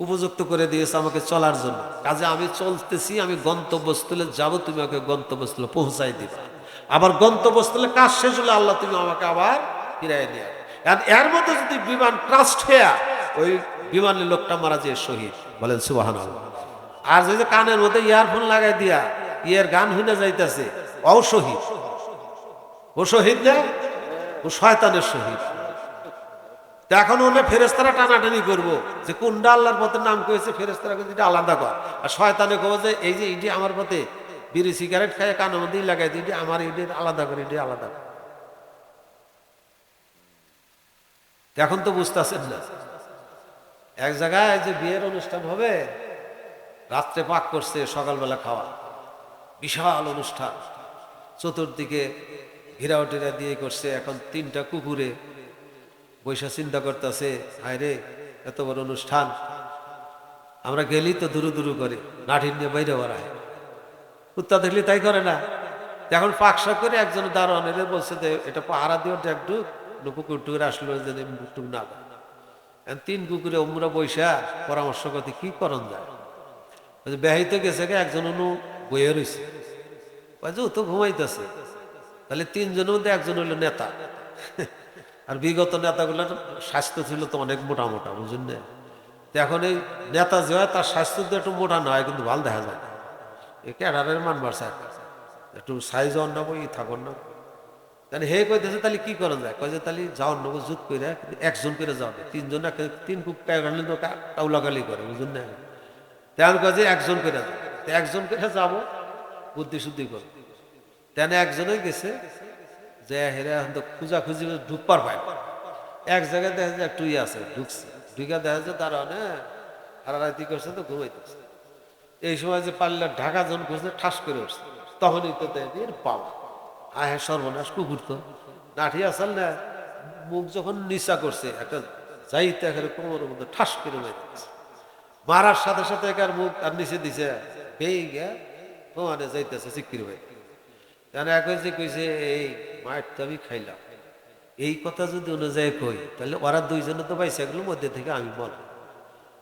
উপযুক্ত করে দিয়েছে আমাকে চলার জন্য। কাজে আমি চলতেছি, আমি গন্তব্যস্থলে যাব, তুমি আমাকে গন্তব্যস্থলে পৌঁছাই দিবা। আবার গন্তব্যস্থলে কাজ শেষ হলে আল্লাহ তুমি আমাকে আবার ফিরাই দিয়া। এর মধ্যে যদি বিমান ট্রাস্ট হয়ে ওই বিমানের লোকটা মারা যায় শহীদ, বলেন সুবহানাল্লাহ। আর যে কানের মধ্যে ইয়ারফোন লাগাই দিয়া ইয়ের গান হইনা যাইতেছে, ও শহীদ, ও শহীদ না, ও শয়তানের শহীদ। এখন ওনে ফেরেস্তারা টানাটানি করবো যে কোনটা আল্লাহর পথে নাম করেছে, ফেরেস্তারা এটা আলাদা কর। আর শয়তানে কব যে এই যে এটি আমার পথে বিড়ি সিগারেট খায় কানের মধ্যেই লাগাই দিই, এটি আমার, এটি আলাদা করে, এটি আলাদা কর। এখন তো বুঝতেছেন না, এক জায়গায় যে বিয়ের অনুষ্ঠান হবে, রাত্রে পাক করছে, সকালবেলা খাওয়া, বিশাল অনুষ্ঠান, চতুর্দিকে ঘিরাও টিরা দিয়ে করছে। এখন 3টা কুকুরে বৈশা চিন্তা করতেছে, হায় রে এত বড় অনুষ্ঠান, আমরা গেলি তো দুরু দুরু করে লাঠি নিয়ে বাইরে বেড়ায়, কুত্তা দেখলি তাই করে না। এখন পাকশাক করে একজন দারোয়ানের বলছে যে এটা পাহারা দিও, একটু কুকুর টুকুর আসলো যে টুক না। 3 কুকুরে অমরা বৈশা পরামর্শ করতে কি করণ যায়। বেহাইতে গেছে গে, একজন অনু বইয়ে রয়েছে, ও তো ঘুমাইতেছে। তাহলে 3 জনের মধ্যে একজন হইল নেতা, আর বিগত নেতাগুলোর স্বাস্থ্য ছিল তো অনেক মোটা মোটা, বুঝলেন না। এখন এই নেতা যে হয় তার স্বাস্থ্য তো একটু মোটা নয়, কিন্তু ভালো দেখা যায়। এই ক্যাডারের মানবার স্যার একটু সাইজ অন্য বই থাকুন না। তাহলে হে কইতেছে তাহলে কি করা যায়, কয়ে যে তাহলে যাওয়ার নেবো জুত করে একজন করে যাবে, 3 জন 3 কুক কাইলে তো কাউলাকালি করে, বুঝলেন না। তেমন কয়ে যে একজন করে যাবে, একজন করে যাবো বুদ্ধি শুদ্ধি করে। তেন একজনে গেছে যে হেরা এখন তো খুঁজাখুঁজি ঢুকবার পায়, এক জায়গায় দেখা যায় একটু আছে, ঢুকছে, ঢুকা দেখা যায় তারা হারারাতি করছে তো ঘুমাইতেছে। এই সময় যে পাল্লা ঢাকা জন খুঁজছে, ঠাস করে উঠছে, তখনই তো দেখি বাবা, হ্যাঁ সর্বনাশ, কুকুর তো লাঠি আসাল না, মুখ যখন নিচা করছে একটা যাইতে এখানে কোমরের মধ্যে ঠাস করে মারছে, মারার সাথে সাথে একার মুখ আর নিচে দিছে, পেয়ে গিয়া তোমারে যাইতেছে চিক্কির ভাই। এক হয়েছে কইছে এই মায়ের তো আমি খাইলাম, এই কথা যদি অনুযায়ী কই তাহলে ওরা 2 জনে তো পাইছে, এগুলোর মধ্যে থেকে আমি বল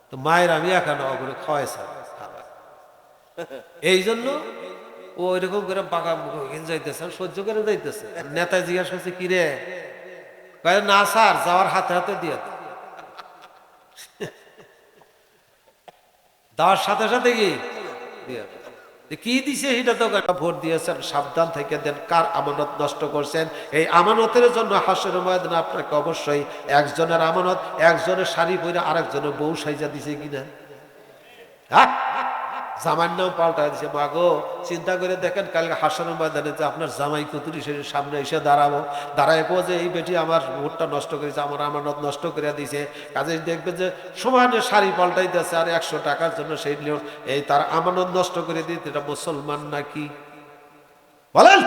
তো মায়ের আমি এখানে করে খাওয়াইছে। এই জন্য ও ওইরকম করে পাকা মুখ যাইতেছে, সহ্য করে যাইতেছে। নেতা জিজ্ঞাসা করছে কি রে, না স্যার যাওয়ার হাতে হাতে দিয়ে দেওয়ার সাথে সাথে কি দিয়ে কি দিছে সেটা তো ভোট দিয়েছেন, সাবধান থেকে দেন, কার আমানত নষ্ট করছেন। এই আমানতের জন্য হাসরের ময়দানে আপনাকে অবশ্যই একজনের আমানত, একজনের শাড়ি পরে আরেকজনের বউ সাইজা দিছে কিনা, হ্যাঁ জামাইয়ের নাম পাল্টা দিছে। মাগো চিন্তা করে দেখেন, কালকে হাসরের ময়দানে যে আপনার জামাই কুতুরি সে সামনে এসে দাঁড়াবো, দাঁড়াইবো যে এই বেটি আমার ভোটটা নষ্ট করেছে, আমার আমানত নষ্ট করে দিছে। কাজে দেখবে যে সমানে শাড়ি পাল্টাই দিয়েছে, আর 100 টাকার জন্য সেই এই তার আমানত নষ্ট করে দিতে, এটা মুসলমান নাকি বলেন?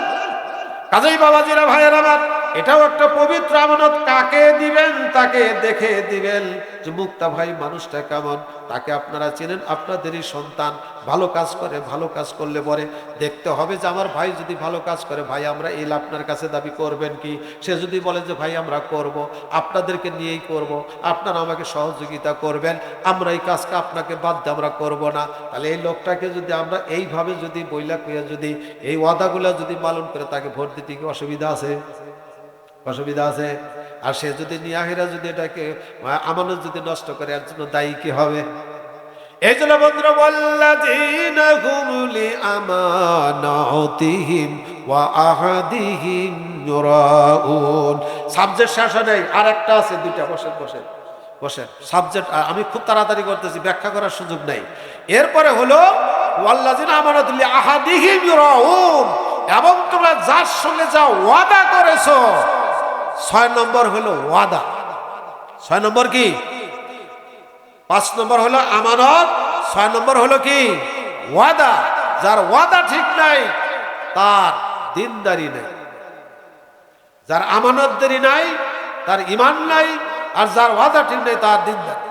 কাজেই বাবাজিরা ভাইয়ের আমার, এটাও একটা পবিত্র আমানত। কাকে দিবেন তাকে দেখে দিবেন যে মুক্তা ভাই মানুষটা কেমন, তাকে আপনারা চেনেন, আপনাদেরই সন্তান, ভালো কাজ করে, ভালো কাজ করলে পরে দেখতে হবে যে আমার ভাই যদি ভালো কাজ করে, ভাই আমরা এই আপনার কাছে দাবি করবেন কি? সে যদি বলে যে ভাই আমরা করব, আপনাদেরকে নিয়েই করব, আপনারা আমাকে সহযোগিতা করবেন, আমরা এই কাজটা আপনাকে বাদ দিয়ে আমরা করব না, তাহলে এই লোকটাকে যদি আমরা এইভাবে যদি বইলা কইয়া যদি এই ওয়াদাগুলো যদি পালন করে তাকে ভোট দিতে কি অসুবিধা আছে? অসুবিধা আছে? আর সে যদি নিয়াহিরা যদি এটাকে আমানত যদি নষ্ট করে, এর জন্য দায়ী কি হবে? এই জন্য বন্ধুরা, ওয়াল্লাযীনা হুম লিআমানাতিহিম ওয়া আহাদিহিম ইউরাউন। সাবজেক্ট শেষ নেই, আর একটা আছে, 2টা। বসেন বসেন বসেন। সাবজেক্ট আমি খুব তাড়াতাড়ি করতেছি, ব্যাখ্যা করার সুযোগ নাই। এরপরে হলো ওয়াল্লাযীনা আমানাতু লিআহাদিহিম ইউরাউন, এবং তোমরা যার সঙ্গে যা ওয়াদা করেছো। 6 নম্বর হলো ওয়াদা। 6 নম্বর কি? 5 নম্বর হলো আমানত, 6 নম্বর হলো কি? ওয়াদা। যার ওয়াদা ঠিক নাই তার দিনদারি নেই, যার আমানতদারি নাই তার ঈমান নাই, আর যার ওয়াদা ঠিক নাই তার দিনদারি।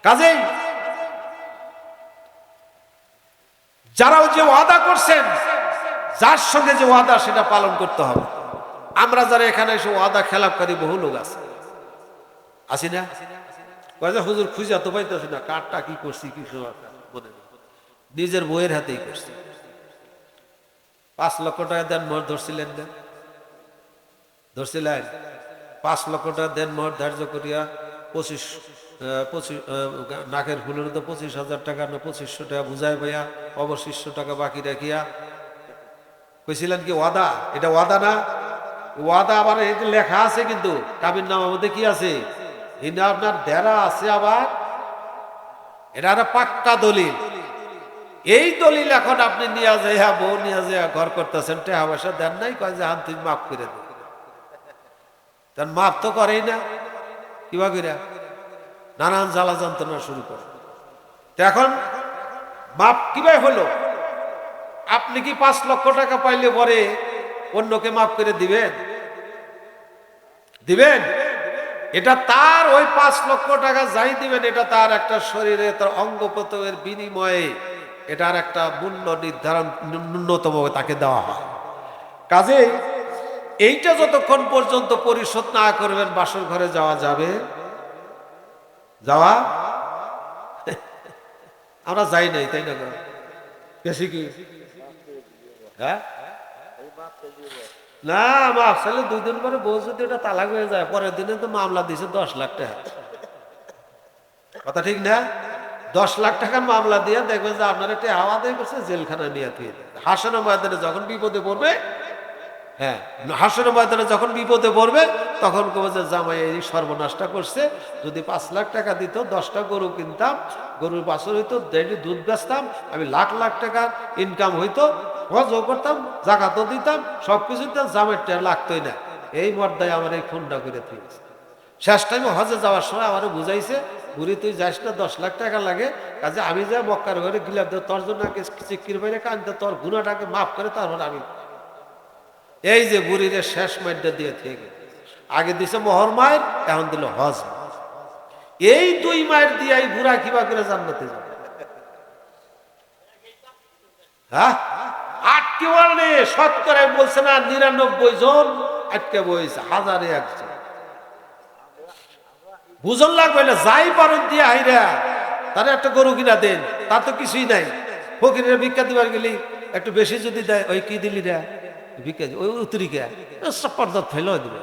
কাজেই যারাও যে ওয়াদা করছেন, যার সঙ্গে যে ওয়াদা সেটা পালন করতে হবে। আমরা যারা এখানে এসে ওয়াদা খেলাপকারী বহু লোক আছে, আছি না? হুজুর খুঁজে তো পাইতেছি না, কারটা কি করছি কি নিজের বইয়ের হাতেই করছি। 5 লক্ষ টাকা দেন মোহর ধরছিলেন না? ধরছিলেন? 5 লক্ষ টাকা দেন মোহর ধার্য করিয়া 25 নাকের ফুলের তো 25,000 টাকা না 2500 টাকা বুঝাই পাইয়া অবশিষ্ট টাকা বাকি রাখিয়া কইছিলেন কি ওয়াদা? এটা ওয়াদা না? ওয়াদা আবার এটা লেখা আছে, কিন্তু কাবির নামার মধ্যে কি আছে? এটা আপনার দেরা আছে, আবার এটা একটা পাক্কা দলিল। এই দলিল এখন আপনি নিয়ে যাইয়া বউ নিয়ে যাইয়া ঘর করতেছেন, টাকা পয়সা দেন নাই, কয় যে হান তুমি মাফ করে দেন। তার মাফ তো করেই না, কিবা করে নানান জ্বালা যন্ত্রণা শুরু করে। তো এখন মাপ কিভাবে হলো? আপনি কি 5 লক্ষ টাকা পাইলে পরে অন্যকে মাফ করে দিবেন? দিবেন? এটা তার ওই 5 লক্ষ টাকা যাই দিবেন, এটা তার একটা শরীরে তার অঙ্গ প্রত্যঙ্গের বিনিময়ে এটার একটা মূল্য নির্ধারণ ন্যূনতম তাকে দেওয়া হয়। কাজে এইটা যতক্ষণ পর্যন্ত পরিশোধ না করবেন বাসর ঘরে যাওয়া যাবে? যাওয়া আমরা যাই নাই, তাই না? বেশি কি হ্যাঁ না, মাফ চাইলে 2 দিন পরে বউ যদি এটা তালাক হয়ে যায়, পরের দিনে তো মামলা দিছে 10 লাখ টাকা। কথা ঠিক না? 10 লাখ টাকার মামলা দিয়ে দেখবেন যে আপনার একটা হাওয়া দিয়ে করছে, জেলখানা নিয়ে দিয়ে হাসানো ময়দানে যখন বিপদে পড়বে, হ্যাঁ হাসানো ময়দানে যখন বিপদে পড়বে তখন কবে যে জামাই এই সর্বনাশটা করছে, যদি 5 লাখ টাকা দিত 10টা গরু কিনতাম, গরুর বাছুর হইতো, ডেইলি দুধ বেচতাম, আমি লাখ লাখ টাকা ইনকাম হইতো, হজও করতাম, জাকাতও দিতাম, সবকিছু দিতাম, জামের টের লাগতোই না। এই মর্দায় আমার এই খুনটা করে দিয়েছে। শেষ টাইমে হজে যাওয়ার সময় আমার বুঝাইছে, বুড়ি তুই যাস না, 10 লাখ টাকা লাগে, কাজে আমি যা মক্কার ঘরে গিলাম তোর জন্য চিকির বাইরে কানতে, তোর গুণাটাকে মাফ করে তারপর আমি এই যে বুড়ির শেষ মাইরটা দিয়ে থেকে আগে দিছে মোহর মায়ের, এখন দিল হজ। এই 2 মায়ের দিয়ে এই বুড়া কিবা করে জান্নাতে যাবে? হ্যাঁ, আটকে বলে শতকরা বলছে না, 99 জন আটকে বইছে, 1001 জন। বুঝন লাগবে না, যাই পারেন দিয়ে হাইরা তারা একটা গরু কিনা দেন, তার তো কিছুই নাই। ফকিরের ভিক্ষা দিবার গেলি একটু বেশি যদি দেয়, ওই কি দিলি রে ভিক্ষা, ওই উত্তরিকা চাপার দাঁত ফেলাই দিবে,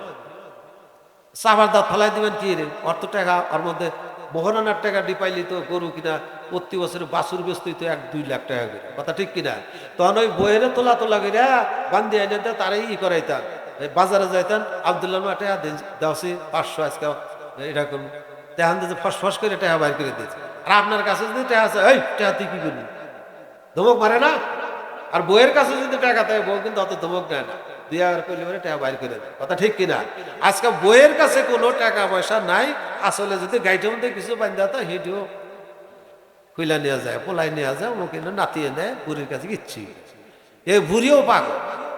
চাপার দাঁত ফেলাই দিবেন কি রে? অর্থ টাকা ওর মধ্যে মোহরানার টাকা ডিপাইলি তো গরু কিনা প্রতি বছরে বাছুর বেচতে তো 1-2 লাখ টাকা করে। কথা ঠিক কিনা? তখন ওই বইয়ের তোলা তোলা করে বান্ধি আইনে তারাই করাইতাম, বাজারে যাইতেন, আব্দুল্লাহ টাকা দেওয়াছি 500 আজকে এরকম, তেহান দিয়ে ফস ফস করে টাকা বাইর করে দিয়েছে। আর আপনার কাছে যদি টাকা আছে, এই টাকা তুই কি করবি? ধমক মারে না? আর বইয়ের কাছে যদি টাকা থাকে, বউ কিন্তু অত ধমক নেয় না, দিয়া করলে পরে টাকা বাইর করে দেয়। কথা ঠিক কিনা? আজকে বইয়ের কাছে কোনো টাকা পয়সা নাই, আসলে যদি গাইটের মধ্যে কিছু বান্ধা তো হেঁটেও খুইলা নেওয়া যায়, পোলাই নেওয়া যায়, ও কিন্তু নাতিয়ে নেয়, বুড়ির কাছে কিচ্ছি। এই বুড়িও পাগল,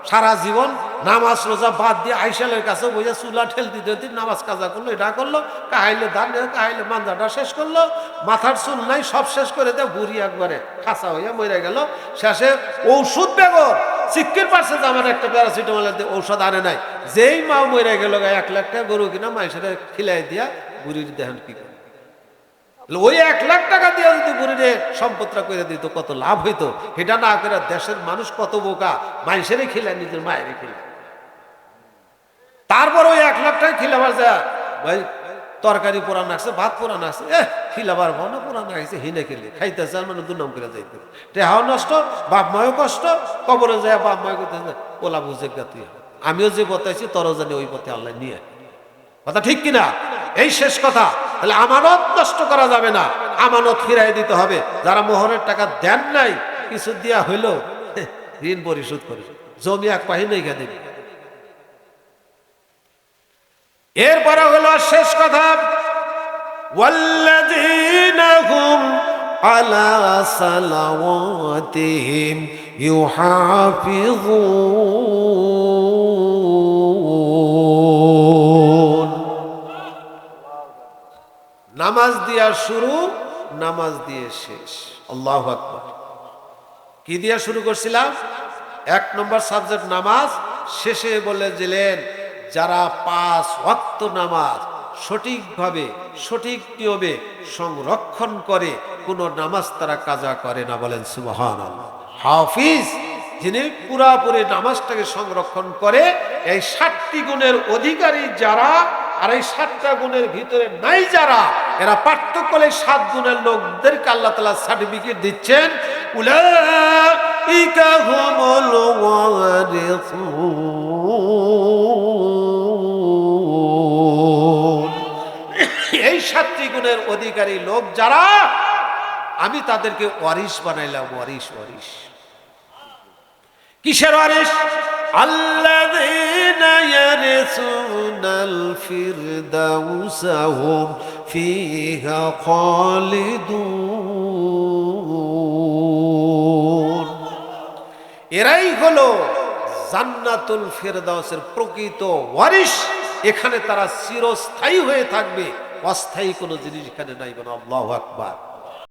সারা জীবন নামাজ রোজা বাদ দিয়ে আইসালের কাছে বইয়া চুলা ঠেল দিতে দিতে নামাজ কাজা করলো, এটা করলো, কাহাইলে ধান কাহাইলে মাঞ্জাটা শেষ করলো, মাথার চুল নাই, সব শেষ করে দেয়। বুড়ি একবারে খাঁচা হইয়া মরে গেল। শেষে ঔষধ বেগর চিক্কির পারছে যে আমার একটা প্যারাসিটামলের ঔষধ আনে নাই, যেই মা মরে গেল, 1 লাখ টাকা গরু কিনা মাইসের খিলাই দিয়া বুড়ির দেহান কি করে। ওই 1 লাখ টাকা দিয়ে যদি বুড়িরে সম্পদটা করে দিত কত লাভ হইতো। এটা না করে দেশের মানুষ কত বোকা, মানুষেরই খিলায়, নিজের মায়েরই খিলায়। তারপর ওই 1 লাখ টাকা খিলাবার যা ভাই তরকারি পোড়ানো আসছে, ভাত পোড়ানো আসছে, খিলাবার ভাবনা পোড়ানো আসছে, হিনে খেলে খাইতে চান মানে দুর্নাম করে যাইতে, টেহাও নষ্ট, বাপ মায়ও কষ্ট, কবরে যায় বাপ মায় করতে ওলা বুঝে গাতি। আমিও যে বতাইছি তরও জানি ওই পথে আল্লাহ নিয়ে। কথা ঠিক কিনা? এই শেষ কথা। তাহলে আমানত নষ্ট করা যাবে না, আমানত ফিরাই দিতে হবে। যারা মোহরের টাকা দেন নাই, কিছু দিয়া হইল ঋণ পরিশোধ করে, জমি 1 পাহি নেই দেবে। এরপরে হলো শেষ কথা, ওয়াল্লাযীনা হুম على صلواتهم يحافظون নামাজ দিয়া শুরু, নামাজ দিয়ে শেষ। আল্লাহু আকবার। কি দিয়া শুরু করছিলাম? 1 নম্বর সাবজেক্ট নামাজ, শেষে বলেছিলেন যারা 5 ওয়াক্ত নামাজ সঠিকভাবে সঠিক নিয়মে সংরক্ষণ করে কোন নামাজ তারা কাজা করে না, বলেন সুবহানাল্লাহ। হাফিজ যিনি পুরাপুরি নামাজটাকে সংরক্ষণ করে, এই 7টি গুণের অধিকারী যারা, আর এই 7টা গুণের ভিতরে নাই যারা, এরা পার্থক্য হলে 7 গুণের লোকদেরকে আল্লাহ তাআলা সার্টিফিকেট দিচ্ছেন, উলাইকা হুমুল ওয়ারিসুন। এই 7টি গুণের অধিকারী লোক যারা, আমি তাদেরকে ওয়ারিস বানাইলাম। ওয়ারিস, ওয়ারিস কিসের ওয়ারিস? আল্লাযীনা ইয়ারিসুনাল ফিরদাউসা হুম ফিহা খালিদুন। এরাই হলো জান্নাতুল ফিরদাউসের প্রকৃত ওয়ারিস। এখানে তারা চিরস্থায়ী হয়ে থাকবে, অস্থায়ী কোনো জিনিস এখানে নাই। আল্লাহু আকবার।